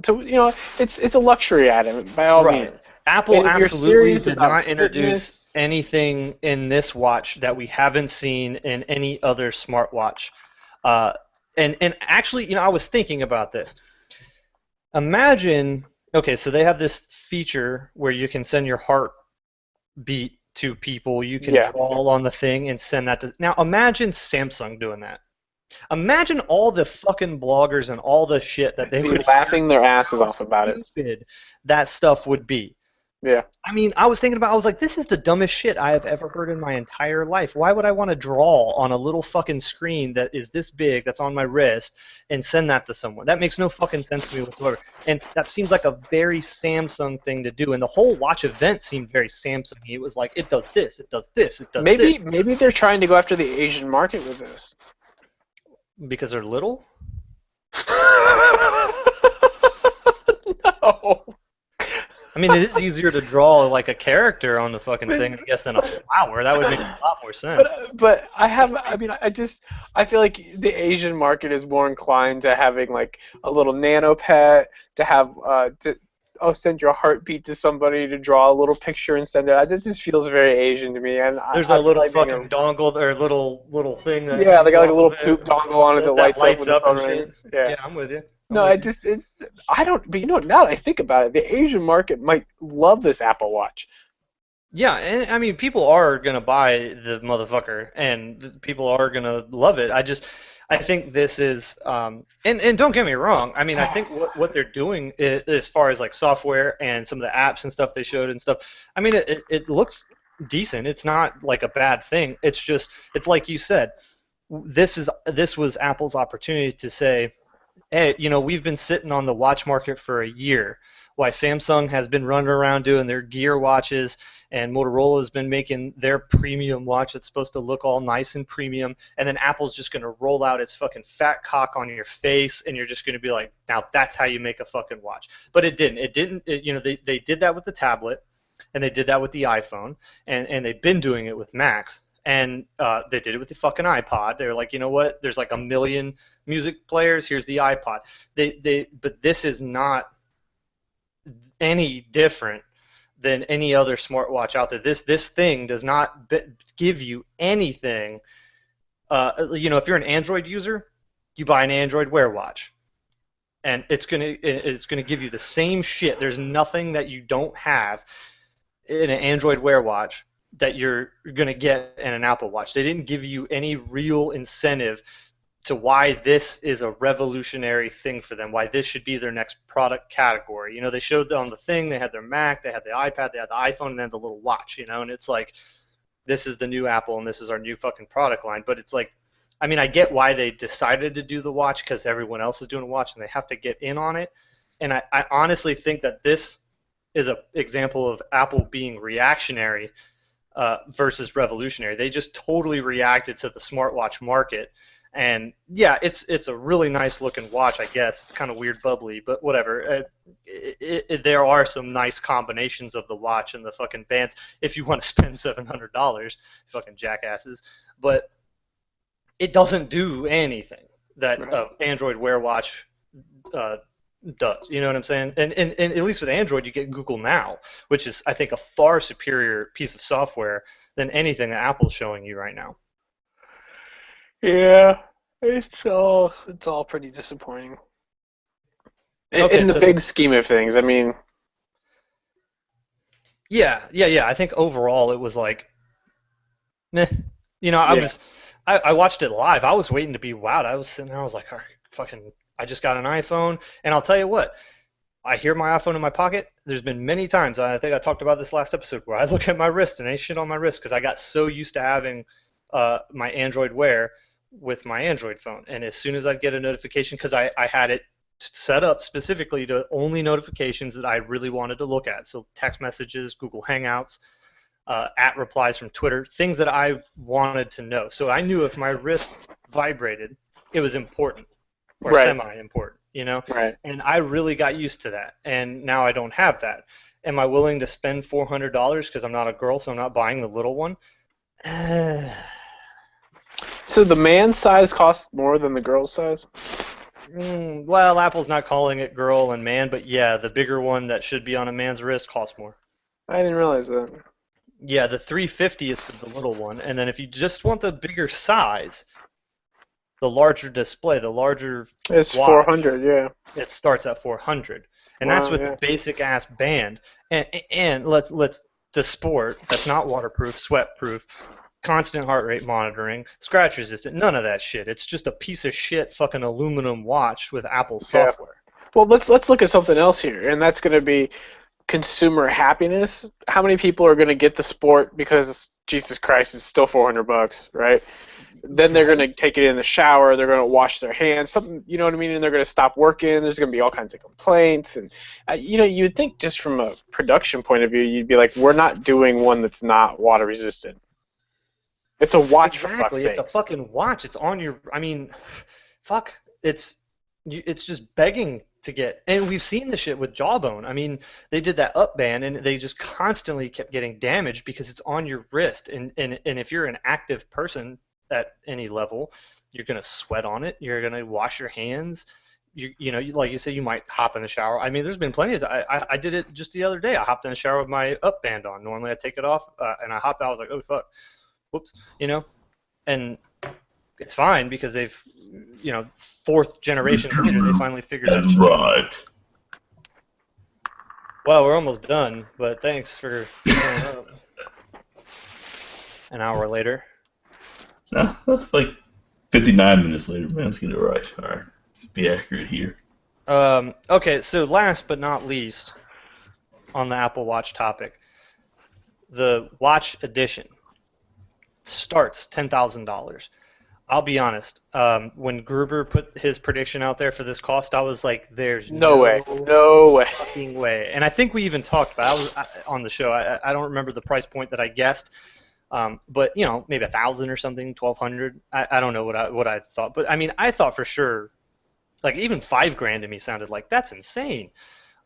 you know, it's a luxury item by all means. Apple absolutely did not introduce anything in this watch that we haven't seen in any other smartwatch. And actually, you know, I was thinking about this. Imagine. Okay, so they have this feature where you can send your heart beat to people. You can Yeah. draw on the thing and send that to. Now imagine Samsung doing that. Imagine all the fucking bloggers and all the shit that they Be would hear. laughing their asses How off about it. stupid that stuff would be. Yeah. I mean, I was thinking about, I was like, this is the dumbest shit I have ever heard in my entire life. Why would I want to draw on a little fucking screen that is this big, that's on my wrist, and send that to someone? That makes no fucking sense to me whatsoever. And that seems like a very Samsung thing to do. And the whole watch event seemed very Samsung-y. It was like, it does this, it does this, it does this. Maybe they're trying to go after the Asian market with this. Because they're little? No. I mean, it is easier to draw like a character on the fucking thing, I guess, than a flower. That would make a lot more sense. But I feel like the Asian market is more inclined to having like a little nano pet, to have send your heartbeat to somebody, to draw a little picture and send it out. It just feels very Asian to me. And There's I a little feel like fucking dongle or little thing that yeah, they got like a comes little off of poop it dongle on it that lights up when the phone and rings. shit. Yeah. Yeah, I'm with you. No, I don't. But now that I think about it, the Asian market might love this Apple Watch. Yeah, and I mean, people are gonna buy the motherfucker, and people are gonna love it. I think this is, and don't get me wrong. I mean, I think what they're doing as far as like software and some of the apps and stuff they showed and stuff. I mean, it looks decent. It's not like a bad thing. It's like you said. This was Apple's opportunity to say, hey, we've been sitting on the watch market for a year. Why Samsung has been running around doing their Gear watches, and Motorola has been making their premium watch that's supposed to look all nice and premium, and then Apple's just going to roll out its fucking fat cock on your face, and you're just going to be like, now that's how you make a fucking watch. But it didn't. It didn't. They did that with the tablet, and they did that with the iPhone, and they've been doing it with Macs. And they did it with the fucking iPod. They were like, you know what? There's like a million music players. Here's the iPod. But this is not any different than any other smartwatch out there. This thing does not give you anything. If you're an Android user, you buy an Android Wear watch, and it's gonna give you the same shit. There's nothing that you don't have in an Android Wear watch that you're going to get in an Apple Watch. They didn't give you any real incentive to why this is a revolutionary thing for them, why this should be their next product category. They showed on the thing, they had their Mac, they had the iPad, they had the iPhone, and then the little watch, and it's like, this is the new Apple, and this is our new fucking product line. But it's like, I mean, I get why they decided to do the watch, because everyone else is doing a watch, and they have to get in on it. And I honestly think that this is an example of Apple being reactionary versus revolutionary. They just totally reacted to the smartwatch market, and yeah, it's a really nice looking watch. I guess it's kind of weird, bubbly, but whatever. There are some nice combinations of the watch and the fucking bands if you want to spend $700, fucking jackasses. But it doesn't do anything that Android Wear watch does. You know what I'm saying? And at least with Android, you get Google Now, which is, I think, a far superior piece of software than anything that Apple's showing you right now. Yeah, it's all pretty disappointing. In the big scheme of things, I mean. Yeah. I think overall it was like, meh. I watched it live. I was waiting to be wowed. I was sitting there. I was like, all right, fucking. I just got an iPhone, and I'll tell you what, I hear my iPhone in my pocket. There's been many times, I think I talked about this last episode, where I look at my wrist and ain't shit on my wrist because I got so used to having my Android Wear with my Android phone. And as soon as I'd get a notification, because I had it set up specifically to only notifications that I really wanted to look at, so text messages, Google Hangouts, at replies from Twitter, things that I wanted to know. So I knew if my wrist vibrated, it was important. Or semi-important, Right. And I really got used to that, and now I don't have that. Am I willing to spend $400 because I'm not a girl, so I'm not buying the little one? So the man's size costs more than the girl's size? Well, Apple's not calling it girl and man, but yeah, the bigger one that should be on a man's wrist costs more. I didn't realize that. Yeah, the 350 is for the little one, and then if you just want the bigger size, the larger display, the larger it's watch, 400, yeah. It starts at 400, and Wow, that's with yeah. the basic ass band. And let's the Sport that's not waterproof, sweat-proof, constant heart rate monitoring, scratch resistant, none of that shit. It's just a piece of shit fucking aluminum watch with Apple software. Well, let's look at something else here, and that's going to be consumer happiness. How many people are going to get the Sport because Jesus Christ, it's still $400, right? Then they're going to take it in the shower. They're going to wash their hands. Something, you know what I mean? And they're going to stop working. There's going to be all kinds of complaints, and you'd think just from a production point of view, you'd be like, we're not doing one that's not water resistant. It's a watch, for fuck's sake. It's a fucking watch. It's on your. I mean, fuck. It's just begging to get. And we've seen this shit with Jawbone. I mean, they did that up band, and they just constantly kept getting damaged because it's on your wrist. And if you're an active person at any level, you're gonna sweat on it. You're gonna wash your hands. Like you said, you might hop in the shower. I mean, there's been plenty of. I did it just the other day. I hopped in the shower with my up band on. Normally, I take it off, and I hopped out. I was like, oh fuck. Whoops, and it's fine because they've, fourth generation later, they finally figured that shit out. Right. Well, we're almost done, but thanks for showing up. An hour later. Like 59 minutes later, man. Let's get it right. All right. Be accurate here. Okay, so last but not least, on the Apple Watch topic, the Watch Edition starts $10,000. I'll be honest. When Gruber put his prediction out there for this cost, I was like, "There's no way, fucking way." And I think we even talked about it. On the show. I don't remember the price point that I guessed, but maybe 1,000 or something, 1,200. I don't know what I thought, but I mean, I thought for sure, like even $5,000 to me sounded like that's insane.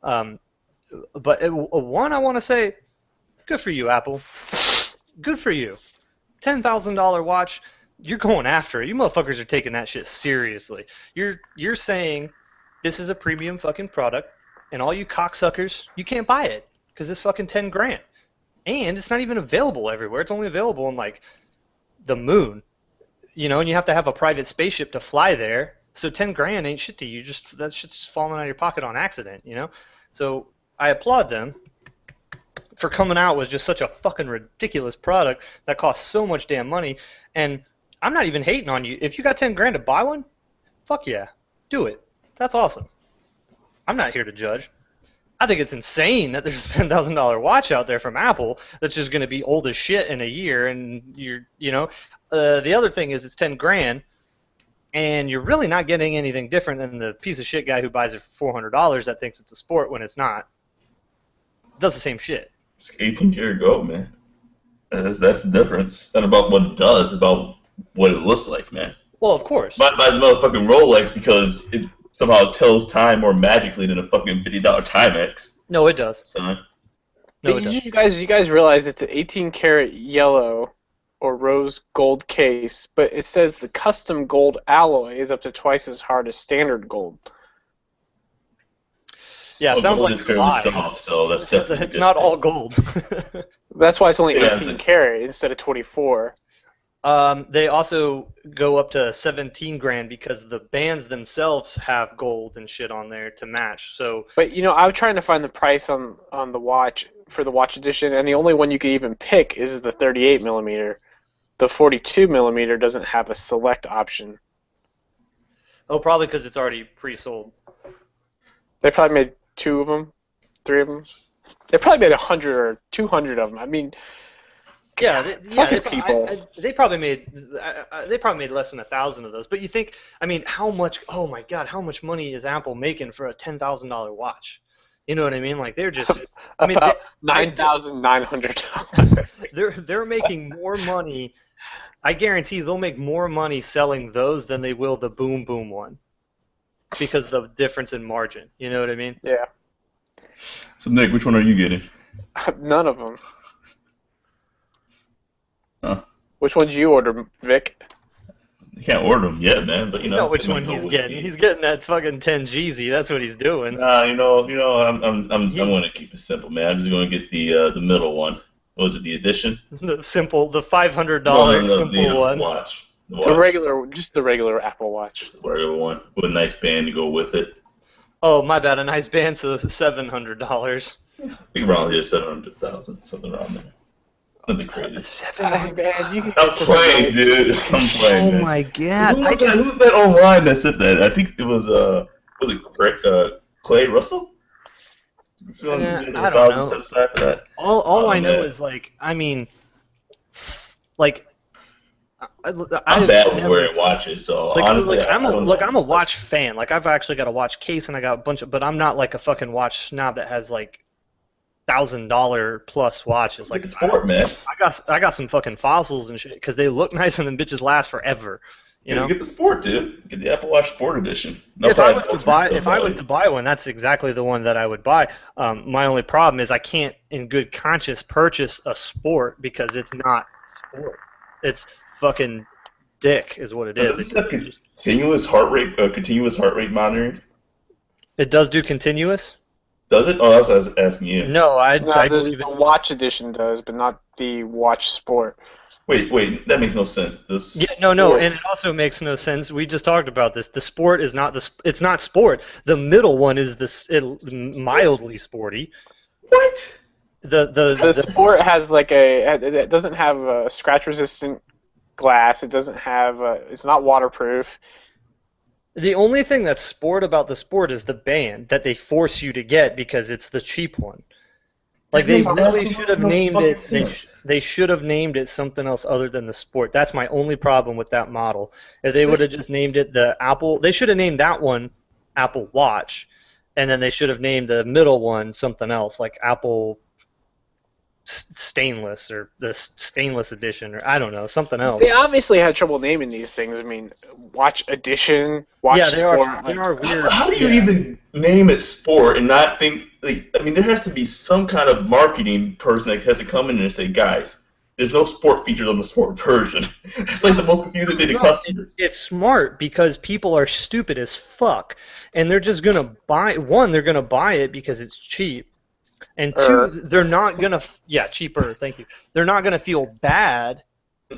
But one, I want to say, good for you, Apple. Good for you. $10,000 watch, you're going after it. You motherfuckers are taking that shit seriously. You're saying this is a premium fucking product, and all you cocksuckers, you can't buy it because it's fucking $10,000, and it's not even available everywhere. It's only available in like the moon, and you have to have a private spaceship to fly there. So $10,000 ain't shit to you. That shit's just falling out of your pocket on accident, So I applaud them for coming out with just such a fucking ridiculous product that costs so much damn money. And I'm not even hating on you. If you got $10,000 to buy one, fuck yeah, do it. That's awesome. I'm not here to judge. I think it's insane that there's a $10,000 watch out there from Apple that's just going to be old as shit in a year. And the other thing is it's $10,000, and you're really not getting anything different than the piece of shit guy who buys it for $400 that thinks it's a Sport when it's not. It does the same shit. It's 18 karat gold, man. That's the difference. It's not about what it does, it's about what it looks like, man. Well, of course. Mine buys a motherfucking Rolex because it somehow tells time more magically than a fucking $50 Timex. No, it does. Son. No, it does. You guys realize it's an 18 karat yellow or rose gold case, but it says the custom gold alloy is up to twice as hard as standard gold. Yeah, it sounds like it's fairly soft, so that's definitely it's not all gold. That's why it's only 18 karat instead of 24. They also go up to $17,000 because the bands themselves have gold and shit on there to match. So, but I'm trying to find the price on the watch for the Watch Edition, and the only one you can even pick is the 38 millimeter. The 42 millimeter doesn't have a select option. Oh, probably because it's already pre-sold. They probably made 2 of them, 3 of them. They probably made 100 or 200 of them. I mean, they probably made less than 1,000 of those. But you think, I mean, how much? Oh my God, how much money is Apple making for a $10,000 watch? You know what I mean? Like they're just, I mean, $9,900. They're making more money. I guarantee they'll make more money selling those than they will the Boom Boom one, because of the difference in margin. You know what I mean? Yeah. So Nick, which one are you getting? None of them. Huh? Which one did you order, Vic? You can't order them yet, man. But you know which one he's getting. He's getting that fucking 10 Jeezy. That's what he's doing. I'm gonna keep it simple, man. I'm just gonna get the middle one. What was it, the Edition? The $500 simple one. Watch. The regular Apple Watch. Just the regular one with a nice band to go with it. Oh, my bad. A nice band, so $700. I think around here 700,000, something around there. Nothing crazy. Man, you can I'm get such a playing, really- dude. I'm playing, Oh man. my god! Who's that online that said that? I think it was Clay Russell? You feeling Yeah, you I a don't thousand know. set aside for that? All I know Man. is like, I mean, like, I'm I've bad with never wearing watches, so honestly, I don't know. I'm a watch fan. Like I've actually got a watch case and I got a bunch of, but I'm not like a fucking watch snob that has like $1,000 plus watches. Like Like a sport, man. I got some fucking fossils and shit because they look nice and then bitches last forever. You know. Get the sport, dude. Get the Apple Watch Sport Edition. If I was to buy one, that's exactly the one that I would buy. My only problem is I can't, in good conscience, purchase a sport because it's not sport. It's fucking dick, is what it is. Does this have continuous heart rate monitoring? It does do continuous. Does it? Oh, that's what I was asking you. No, I this, believe the it. watch edition does, but not the watch sport. Wait, that makes no sense. Yeah, no, and it also makes no sense. We just talked about this. The sport is not it's not sport. The middle one is mildly sporty. What? The sport has like it doesn't have a scratch resistant glass. It doesn't have it's not waterproof. The only thing that's sport about the sport is the band that they force you to get because it's the cheap one. Like they really should have named it. They should have named it something else other than the sport. That's my only problem with that model. If they would have just named it the Apple, they should have named that one Apple Watch, and then they should have named the middle one something else, like Apple Stainless or the Stainless Edition, or I don't know, something else. They obviously had trouble naming these things. I mean, Watch Edition, Watch Sport. They are weird. How do you even name it sport and not think? Like, I mean, there has to be some kind of marketing person that has to come in and say, guys, there's no sport features on the sport version. It's like the most confusing thing to customers. It's smart because people are stupid as fuck, and they're just gonna buy one. They're gonna buy it because it's cheap. And two, they're not gonna cheaper. Thank you. They're not gonna feel bad.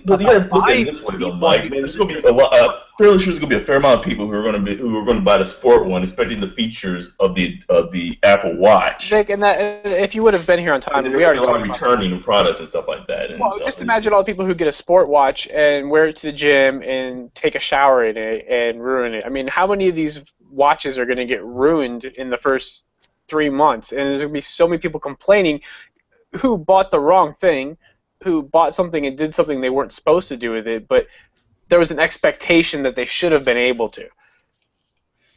But you gotta look at it this way though, Mike. Man, there's gonna be a lot. Fairly sure there's gonna be a fair amount of people who are gonna buy the sport one, expecting the features of the Apple Watch. Vic, and that if you would have been here on time, we already talked about returning products and stuff like that. Well, just imagine all the people who get a sport watch and wear it to the gym and take a shower in it and ruin it. I mean, how many of these watches are gonna get ruined in the first 3 months? And there's gonna be so many people complaining who bought the wrong thing, who bought something and did something they weren't supposed to do with it, but there was an expectation that they should have been able to.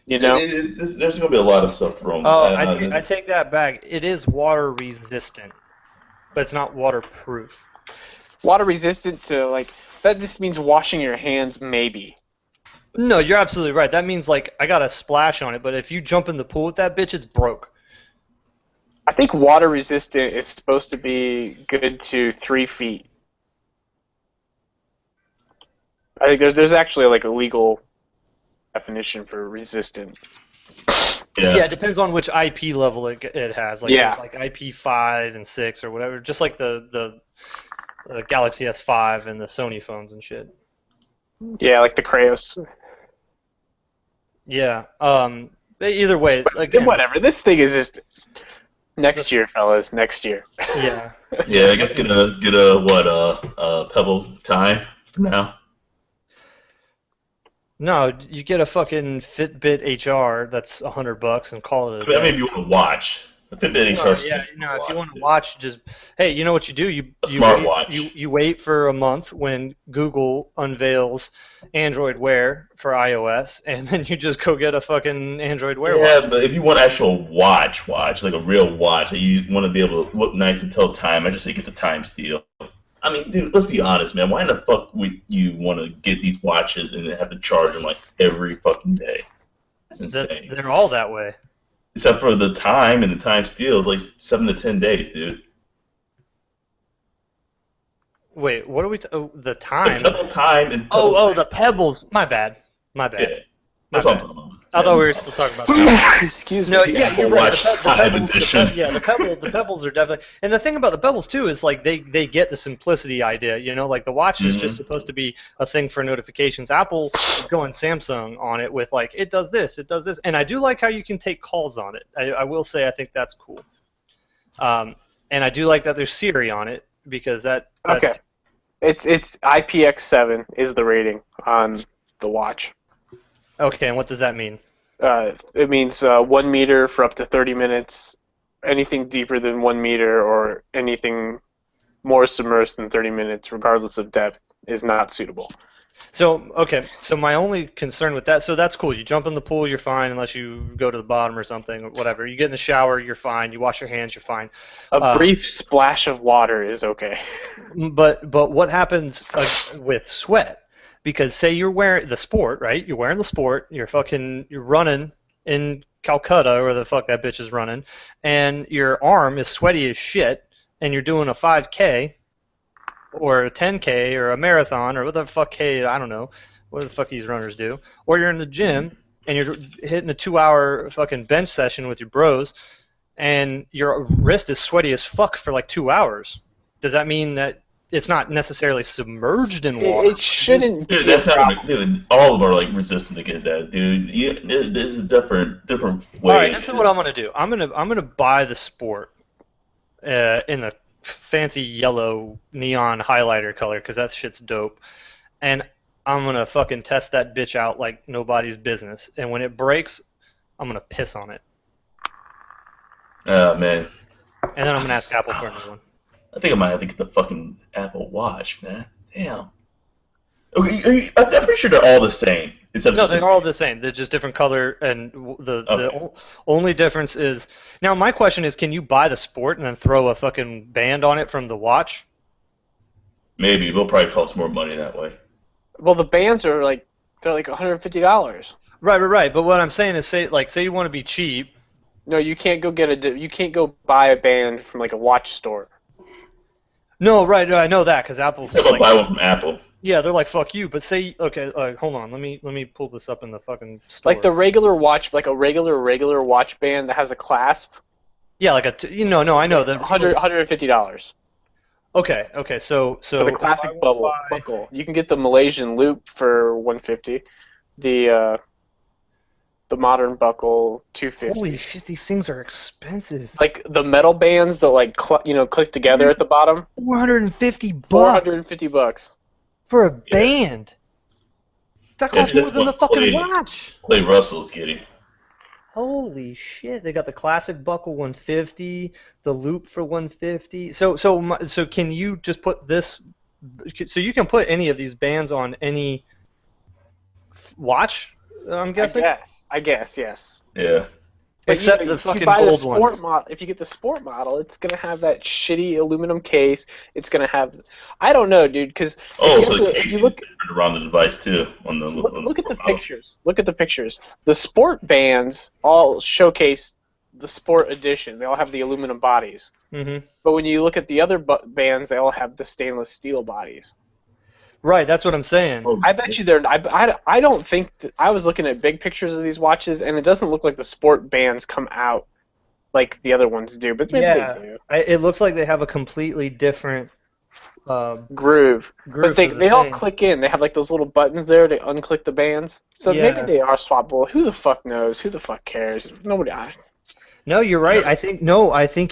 You know? There's going to be a lot of stuff wrong. Oh, I take that back. It is water resistant, but it's not waterproof. Water resistant to, like, that just means washing your hands, maybe. No, you're absolutely right. That means, like, I got a splash on it, but if you jump in the pool with that bitch, it's broke. I think water resistant is supposed to be good to 3 feet. I think there's actually like a legal definition for resistant. Yeah, it depends on which IP level it has. Like Yeah. there's like IP5 and 6 or whatever, just like the Galaxy S5 and the Sony phones and shit. Yeah, like the Krayos. Yeah. Either way, again, Whatever. This thing is just next year, fellas. Next year. Yeah. Yeah, I guess get a Pebble time for now. No, you get a fucking Fitbit HR that's $100 and call it a day. I mean, if you want to watch, the Fitbit HR. If you want to watch, just hey, you know what you do? You smartwatch. You wait for a month when Google unveils Android Wear for iOS, and then you just go get a fucking Android Wear watch. Yeah, but if you want actual watch, like a real watch, that you want to be able to look nice and tell time, I just say get the Time Steal. I mean, dude, let's be honest, man. Why in the fuck would you want to get these watches and have to charge them like every fucking day? That's insane. They're all that way. Except for the time, and the Time Steal is like 7 to 10 days, dude. Wait, what are we? The time. The Pebble time and the Pebbles. My bad. Yeah, that's what I'm talking about. I thought we were still talking about that. Excuse me. No, yeah, you're right. The Pebbles are definitely. And the thing about the Pebbles too is like they get the simplicity idea. You know, like the watch is just supposed to be a thing for notifications. Apple is going Samsung on it with like it does this, and I do like how you can take calls on it. I will say I think that's cool. And I do like that there's Siri on it because that's Okay. It's IPX7 is the rating on the watch. okay. And what does that mean? It means 1 meter for up to 30 minutes. Anything deeper than 1 meter or anything more submerged than 30 minutes, regardless of depth, is not suitable. So okay, so my only concern with that, so that's cool. You jump in the pool, you're fine, unless you go to the bottom or something, or whatever. You get in the shower, you're fine. You wash your hands, you're fine. A brief splash of water is okay. But what happens with sweat? Because say you're wearing the sport, right? You're wearing the sport. You're running in Calcutta, or the fuck that bitch is running, and your arm is sweaty as shit, and you're doing a 5K. Or a 10K or a marathon or what the fuck I don't know what the fuck these runners do, or you're in the gym and you're hitting a 2-hour fucking bench session with your bros and your wrist is sweaty as fuck for like 2 hours. Does that mean that it's not necessarily submerged in water? It shouldn't be. Dude, that's not, dude. All of our like resistant against that, dude. This is a different way. All right, this is what I'm gonna do. I'm gonna buy the sport in the fancy yellow neon highlighter color because that shit's dope, and I'm gonna fucking test that bitch out like nobody's business, and when it breaks I'm gonna piss on it. Oh man. And then I'm gonna ask Apple for another one. I think I might have to get the fucking Apple Watch, man. Damn. Okay, I'm pretty sure they're all the same. No, they're all the same. They're just different color, and the only difference is... Now, my question is, can you buy the sport and then throw a fucking band on it from the watch? Maybe. It'll probably cost more money that way. Well, the bands are like $150. Right. But what I'm saying is, say you want to be cheap. No, you can't go you can't go buy a band from like a watch store. No, right. I know that because Apple... Like, buy one from Apple. Yeah, they're like, fuck you. But say, okay, hold on. Let me pull this up in the fucking store. Like the regular watch, like a regular watch band that has a clasp. Yeah, like no, I know that. $150. Okay, so for the classic buckle. You can get the Malaysian loop for $150. The modern buckle $250. Holy shit, these things are expensive. Like the metal bands that like click together at the bottom. $450. $450. For a band. That costs more than the fucking watch. Clay Russell's getting. Holy shit! They got the classic buckle $150, the loop for $150. So can you just put this? So you can put any of these bands on any watch. I'm guessing. I guess yes. Yeah. But except the fucking gold ones. If you get the sport model, it's gonna have that shitty aluminum case. It's gonna have, I don't know, dude. Because if you look around the device too. Look at the pictures. Look at the pictures. The sport bands all showcase the sport edition. They all have the aluminum bodies. Mm-hmm. But when you look at the other bands, they all have the stainless steel bodies. Right, that's what I'm saying. I bet you they're. I don't think that, I was looking at big pictures of these watches, and it doesn't look like the sport bands come out like the other ones do. But maybe they do. It looks like they have a completely different groove. But they all thing. click in. They have like those little buttons there to unclick the bands. So maybe they are swappable. Who the fuck knows? Who the fuck cares? Nobody. No, you're right. I think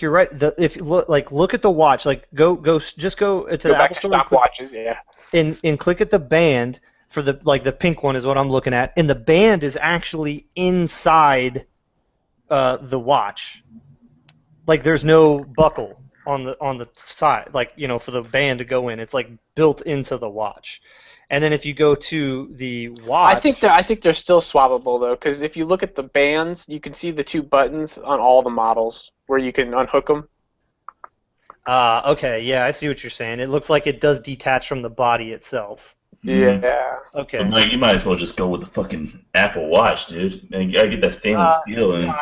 you're right. If look at the watch, go to the Apple Store. Stopwatches, yeah. And click at the band for the pink one is what I'm looking at, and the band is actually inside the watch. Like there's no buckle on the side, for the band to go in. It's like built into the watch. And then if you go to the watch, I think they're still swappable though, because if you look at the bands, you can see the two buttons on all the models where you can unhook them. Okay, yeah, I see what you're saying. It looks like it does detach from the body itself. Yeah. Okay. But Mike, you might as well just go with the fucking Apple Watch, dude. Man, you gotta get that stainless steel and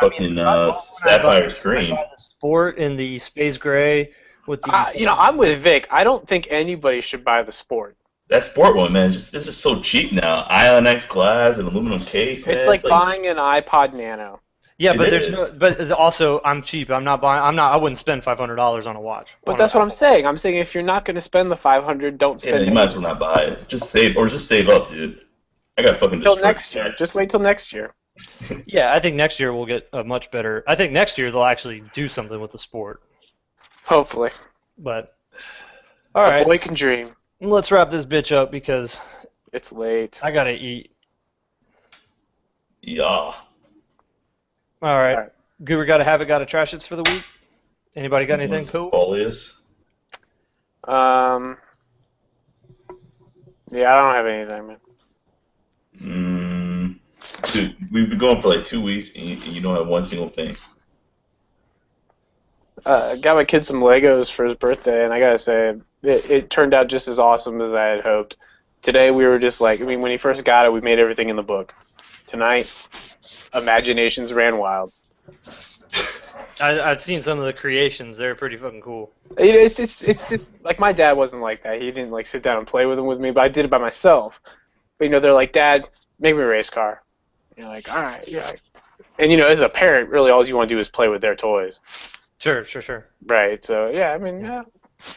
sapphire screen. I buy the sport in the space gray with the. I'm with Vic. I don't think anybody should buy the sport. That sport one, man, it's just so cheap now. Ion X glass and aluminum case. Man. It's like buying an iPod Nano. Yeah, but also I'm cheap. I wouldn't spend $500 on a watch. But that's what I'm saying. I'm saying if you're not going to spend the $500, don't spend it. You might as well not buy it. Just save up, dude. I got fucking till next year. Just wait till next year. Yeah, I think next year we'll get a much better. I think next year they'll actually do something with the sport. Hopefully. But all A right, boy can dream. let's wrap this bitch up because It's late. I gotta eat. Yeah. All right. All right. Goober gotta trash it's for the week. Anybody got anything cool? Folius. Yeah, I don't have anything, man. Dude, we've been going for like 2 weeks and you don't have one single thing. I got my kid some Legos for his birthday, and I gotta say, it turned out just as awesome as I had hoped. Today we were just like, when he first got it, we made everything in the book. Tonight, imaginations ran wild. I've seen some of the creations. They're pretty fucking cool. It's just like my dad wasn't like that. He didn't like sit down and play with them with me, but I did it by myself. But they're like, Dad, make me a race car. And you're like, all right, yeah. And as a parent, really all you want to do is play with their toys. Sure. Right. So yeah, yeah.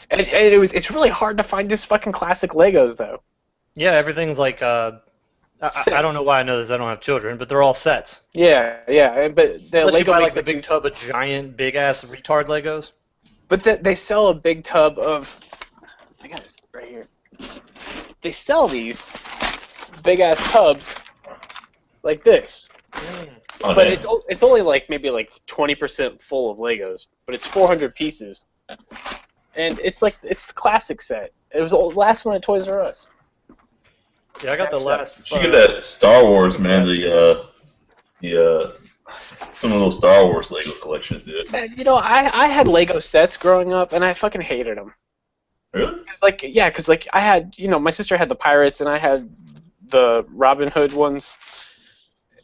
And it's really hard to find just fucking classic Legos though. Yeah, everything's like I don't know why I know this. I don't have children, but they're all sets. Yeah. But the Unless Lego you buy makes like the big tub of giant, big ass retard Legos. But they sell a big tub of. I got this right here. They sell these big ass tubs like this. Oh, But damn. it's only like maybe like 20% full of Legos, but it's 400 pieces, and it's the classic set. It was the last one at Toys R Us. Yeah, I got the last. You should get that Star Wars, man. Some of those Star Wars Lego collections, dude. Man, I had Lego sets growing up, and I fucking hated them. Really? Cause I had my sister had the Pirates, and I had the Robin Hood ones,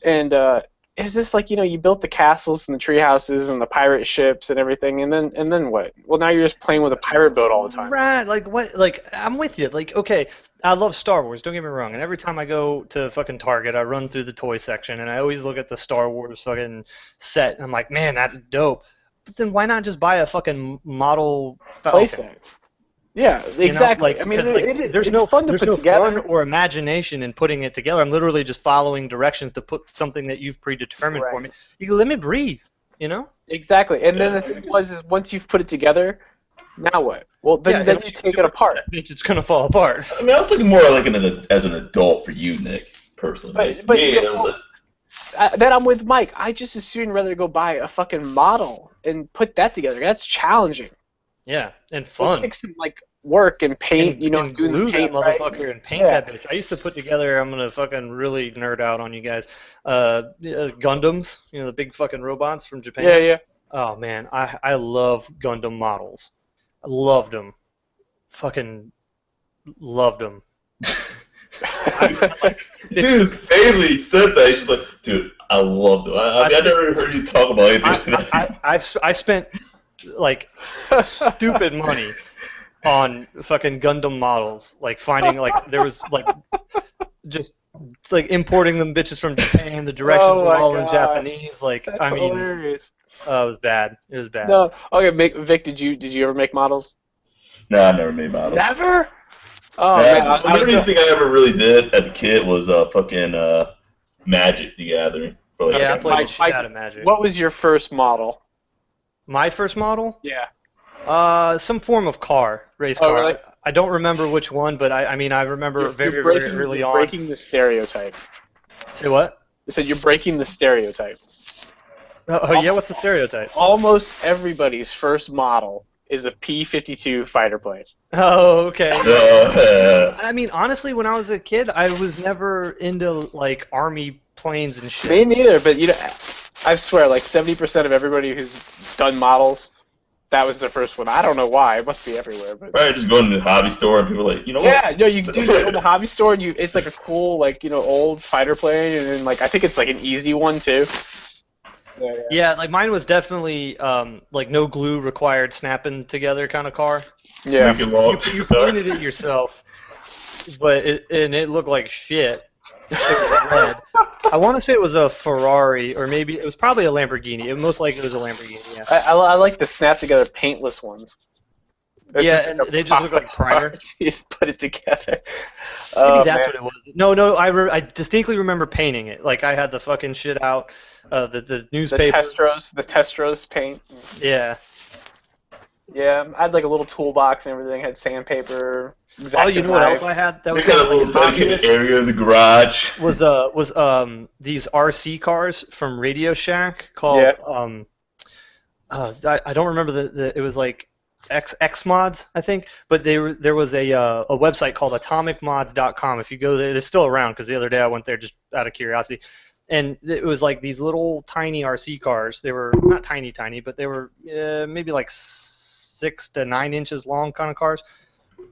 and it was just like you built the castles and the tree houses and the pirate ships and everything, and then what? Well, now you're just playing with a pirate boat all the time. Right, like what? Like I'm with you. Like okay, I love Star Wars. Don't get me wrong. And every time I go to fucking Target, I run through the toy section, and I always look at the Star Wars fucking set, and I'm like, man, that's dope. But then why not just buy a fucking model Falcon? Playset. Yeah, exactly. Like, I mean, there's it's no fun to there's put no together. fun or imagination in putting it together. I'm literally just following directions to put something that you've predetermined for me. You let me breathe, Exactly. And then the thing is once you've put it together, now what? Well, then you take it apart. It's gonna fall apart. I mean, I was looking more like as an adult for you, Nick, personally. But then I'm with Mike. I just as soon rather go buy a fucking model and put that together. That's challenging. Yeah, and fun. It takes some work and paint, and doing glue the paint that motherfucker right. and paint that bitch. I used to put together. I'm gonna fucking really nerd out on you guys. Gundams, the big fucking robots from Japan. Yeah. Oh man, I love Gundam models. I loved them. Fucking loved them. Dude, his face when he said that, he's just like, dude, I love them. I never heard you talk about anything. I spent like stupid money on fucking Gundam models, like finding there was just importing them bitches from Japan. The directions were all in Japanese. That's hilarious. It was bad. It was bad. No, okay, Vic, did you ever make models? No, I never made models. Never? Oh man, man, the only thing I ever really did as a kid was fucking Magic the Gathering. I played the shit out of Magic. What was your first model? My first model? Yeah. Some form of race car. Really? I don't remember which one, but I remember very early on. You're breaking the stereotype. Say what? I said you're breaking the stereotype. Oh yeah, what's the stereotype? Almost everybody's first model is a P-52 fighter plane. Oh, okay. I mean, honestly, when I was a kid, I was never into army planes and shit. Me neither, but I swear, 70% of everybody who's done models, that was their first one. I don't know why. It must be everywhere. But right, just going to the hobby store and people are like, you know what? Yeah, no, you go to the hobby store and it's a cool, old fighter plane, and then I think it's an easy one too. Yeah, mine was definitely no glue required, snapping together kind of car. Yeah. You painted it yourself, but it looked like shit. It was red. I want to say it was a Ferrari, or maybe it was probably a Lamborghini. It most likely was a Lamborghini. Yeah. I like the snap together paintless ones. And they just look like primer. You just put it together. Maybe that's what it was. No, I distinctly remember painting it. I had the fucking shit out, the newspaper. The Testros paint. Yeah. Yeah, I had like a little toolbox and everything. Had sandpaper. Oh, you know what else I had that They was got a kind of little like dedicated hobbyist? area in the garage. Was these RC cars from Radio Shack called Yeah. I don't remember it was like X mods, I think, but there was a website called atomicmods.com. If you go there, they're still around because the other day I went there just out of curiosity, and it was like these little tiny RC cars. They were not tiny, but they were maybe like 6 to 9 inches long kind of cars.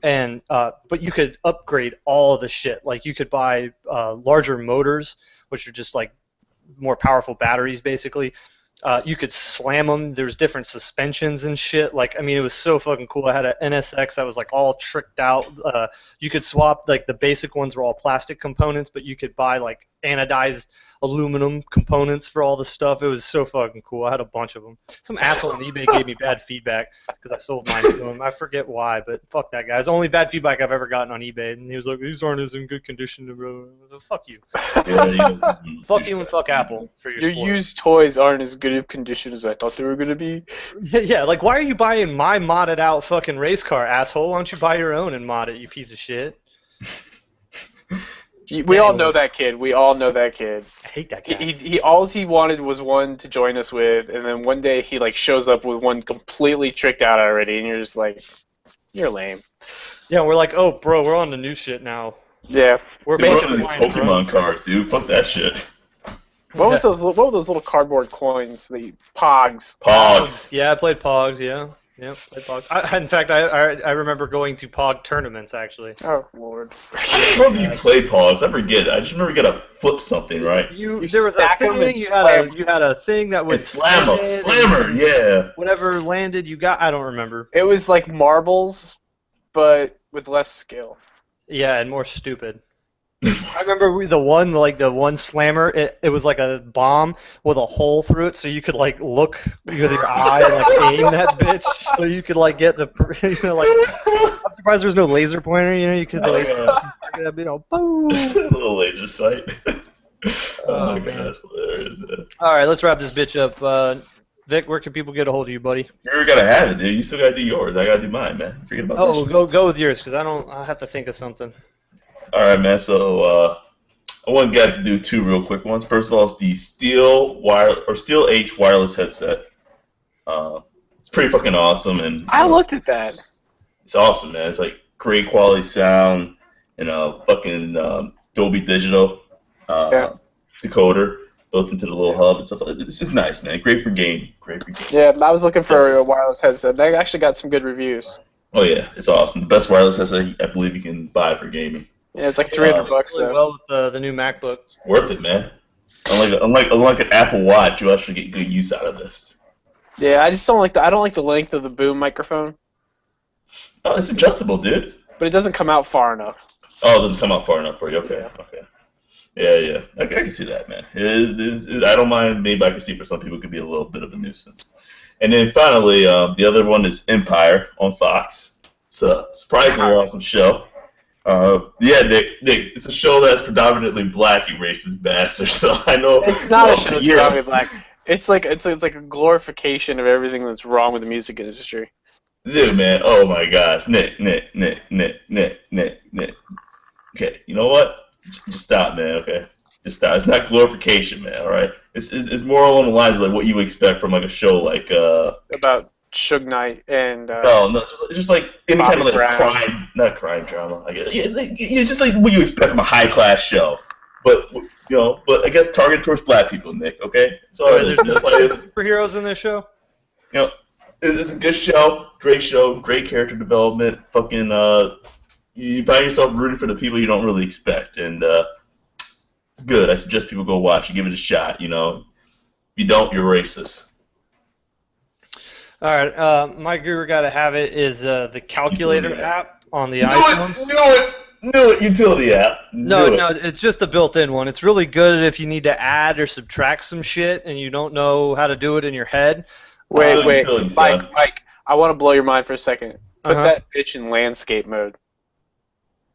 And but you could upgrade all the shit. Like you could buy larger motors, which are just like more powerful batteries, basically. You could slam them. There's different suspensions and shit. Like, I mean, it was so fucking cool. I had an NSX that was like all tricked out. You could swap, like the basic ones were all plastic components, but you could buy like anodized aluminum components for all the stuff. It was so fucking cool. I had a bunch of them. Some asshole on eBay gave me bad feedback because I sold mine to him. I forget why, but fuck that guy. It's the only bad feedback I've ever gotten on eBay. And he was like, these aren't as in good condition. Fuck you. Fuck you and fuck Apple for your Your support. used toys aren't as good of condition as I thought they were gonna be. Yeah, like why are you buying my modded out fucking race car, asshole? Why don't you buy your own and mod it, you piece of shit? We all know that kid. We all know that kid. I hate that guy. He all he wanted was one to join us with, and then one day he like shows up with one completely tricked out already, and you're just like, you're lame. Yeah, we're like, oh, bro, we're on the new shit now. Yeah, We're They basically these Pokemon cards, dude. Fuck that shit. What was those? What were those little cardboard coins? The Pogs. Pogs. Yeah, I played Pogs. Yeah, played Pogs. In fact, I remember going to Pog tournaments actually. Oh Lord. I don't know if you play Pogs. I forget. I just remember you gotta flip something, right? There was a stack 'em thing. and You slam. had a thing that would And Slammer. spin, Slammer, and yeah. whatever landed, you got. I don't remember. It was like marbles, but with less skill. Yeah, and more stupid. I remember the one slammer. It was like a bomb with a hole through it, so you could like look with your eye and like aim that bitch, so you could like get the like. I'm surprised there's no laser pointer. You could like boom. Little laser sight. Oh my man. god, that's hilarious, man. All right, let's wrap this bitch up. Vic, where can people get a hold of you, buddy? You gotta have it, dude. You still gotta do yours. I gotta do mine, man. Forget about that Oh, shit. go with yours, because I have to think of something. All right, man. So I want to get to do two real quick ones. First of all, it's the Steel H wireless headset. It's pretty fucking awesome, and I looked at that. It's awesome, man. It's like great quality sound and fucking Dolby Digital decoder built into the little hub and stuff. This is nice, man. Great for gaming. Yeah, I was looking for a wireless headset. They actually got some good reviews. Oh yeah, it's awesome. The best wireless headset I believe you can buy for gaming. Yeah, it's like $300 Really though. well with the new MacBooks. Worth it, man. Unlike an Apple Watch, you actually get good use out of this. Yeah, I just don't like the length of the boom microphone, Oh, it's adjustable, dude. but it doesn't come out far enough. Oh, it doesn't come out far enough for you. Okay. Yeah. I can see that, man. I don't mind. Maybe I can see for some people it could be a little bit of a nuisance. And then finally, the other one is Empire on Fox. It's a surprisingly awesome show. Nick, it's a show that's predominantly black, you racist bastard. So I know It's not a show that's predominantly black. It's like a glorification of everything that's wrong with the music industry. Dude, man, oh my gosh, Nick. Okay, you know what? Just stop, man. Okay, just stop. It's not glorification, man. All right, it's more along the lines of like what you expect from like a show like About Suge Knight and Oh no, just like any Bobby kind of like Brown. crime, not crime drama. I guess. Yeah, just like what you expect from a high class show, but but I guess targeted towards black people, Nick. Okay, so There's no superheroes in this show. It's a good show, great character development. Fucking, you find yourself rooting for the people you don't really expect, and it's good. I suggest people go watch it, give it a shot. If you don't, you're racist. All right, my guru gotta have it is the calculator Utility app on the iPhone. Knew it, utility app. No, it's just a built-in one. It's really good if you need to add or subtract some shit and you don't know how to do it in your head. Wait, utility, son. Mike, I want to blow your mind for a second. Put Uh-huh. that bitch in landscape mode.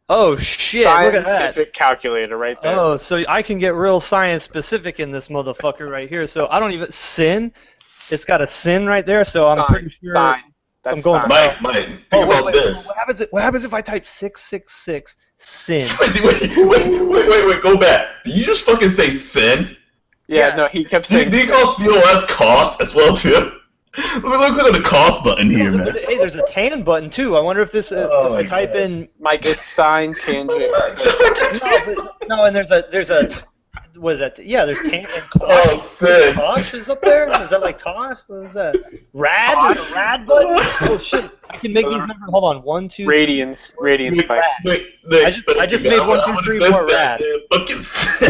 Oh shit! Look at that. Scientific calculator right there. Oh, so I can get real science specific in this motherfucker right here. So I don't even sin. It's got a sin right there, so I'm pretty sure. That's I'm going. sine. Mike, think about this. What happens if I type 666 sin? Wait, go back. Did you just fucking say sin? Yeah, no, he kept Did saying. you call COS cost as well, too? Let me click on the cost button here, man. Hey, there's a tan button too. I wonder if this if I type in Mike, it's sine, tangent. no, and there's a what is that? Yeah, there's tan and cost. Oh, sin. Cost is up there. Is that like toss? What is that? Rad? There's a rad button. Oh shit! I can make these numbers. Hold on. 1, 2, 3. Radians, Mike. I just made 1, 2, 3, 4 rad.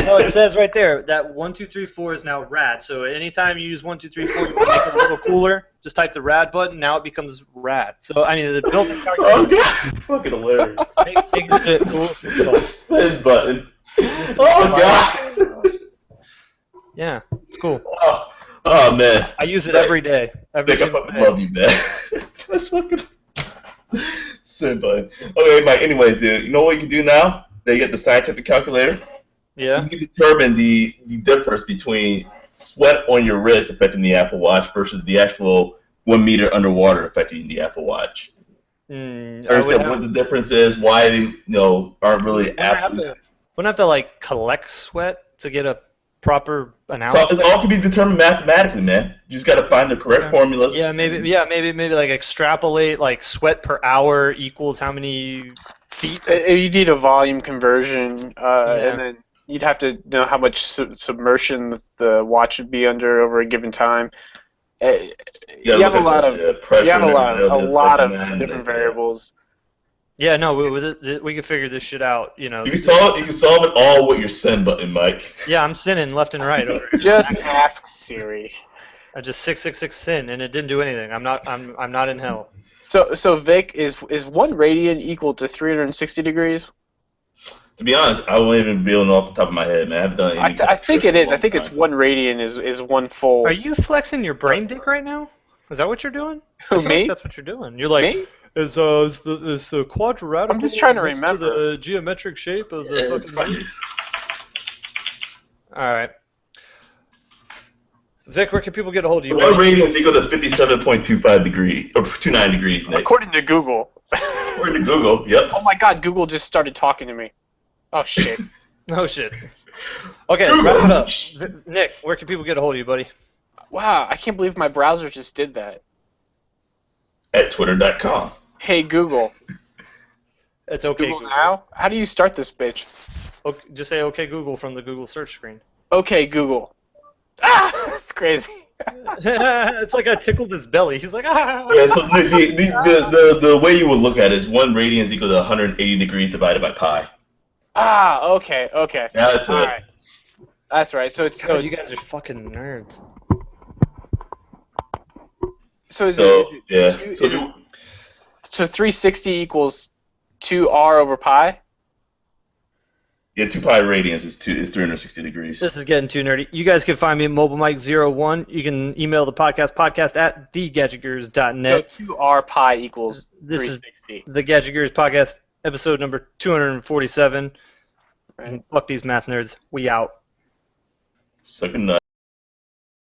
No, it says right there that 1, 2, 3, 4 is now rad. So anytime you use 1, 2, 3, 4, you want to make it a little cooler. Just type the rad button. Now it becomes rad. So I mean the building calculator. Oh god! Fucking hilarious. Make it cool. Send button. Oh god! Yeah, it's cool. Oh man. I use it every day. Every I think I single fucking day. love you, man. That's fucking send button. Okay, Mike. Anyways, dude, you know what you can do now? That you get the scientific calculator. Yeah. You can determine the difference between sweat on your wrist affecting the Apple Watch versus the actual 1 meter underwater affecting the Apple Watch. Understand what the difference is? Why they aren't really Wouldn't have to like collect sweat to get a proper So analysis. it all can be determined mathematically, man. You just got to find the correct formulas. Yeah, maybe like extrapolate like sweat per hour equals how many feet. You need a volume conversion, and then you'd have to know how much submersion the watch would be under over a given time. You have a lot of different variables. Yeah, no, we can figure this shit out. You know. You can solve it all with your send button, Mike. Yeah, I'm sinning left and right. Just ask Siri. I just 666 sin, and it didn't do anything. I'm not in hell. So Vic, is 1 radian equal to 360 degrees? To be honest, I won't even be able to know off the top of my head, man. I haven't done any. I think it is. I think it's 1 radian is 1 full. Are you flexing your brain dick right now? Is that what you're doing? Who, I feel me? like that's what you're doing. You're like, Me? is the quadratic? I'm just trying to next remember. to the geometric shape of the fucking. All right. Vic, where can people get a hold of you? 1 radian is equal to 57.25 degrees or 29 degrees, Nick. According to Google. According to Google, yep. Oh my God, Google just started talking to me. Oh shit. Oh shit. Okay, Google. wrap it up. Nick, where can people get a hold of you, buddy? Wow, I can't believe my browser just did that. At twitter.com. Hey Google. It's okay. Google now? How do you start this bitch? Okay, just say okay Google from the Google search screen. Okay Google. Ah, that's crazy. It's like I tickled his belly. He's like, ah. Yeah, so the way you would look at it is 1 radian is equal to 180 degrees divided by pi. Ah, okay. That's All it. right. That's right. So it's God, you guys are fucking nerds. So is So, it yeah. so 360 equals 2r over pi? Yeah, 2 pi radians is 360 degrees. This is getting too nerdy. You guys can find me at MobileMike01. You can email the podcast at thegadgetgears.net. So 2r pi equals This 360. is the Gadget Gears podcast, episode number 247. Right. And fuck these math nerds. We out. Suck a nut.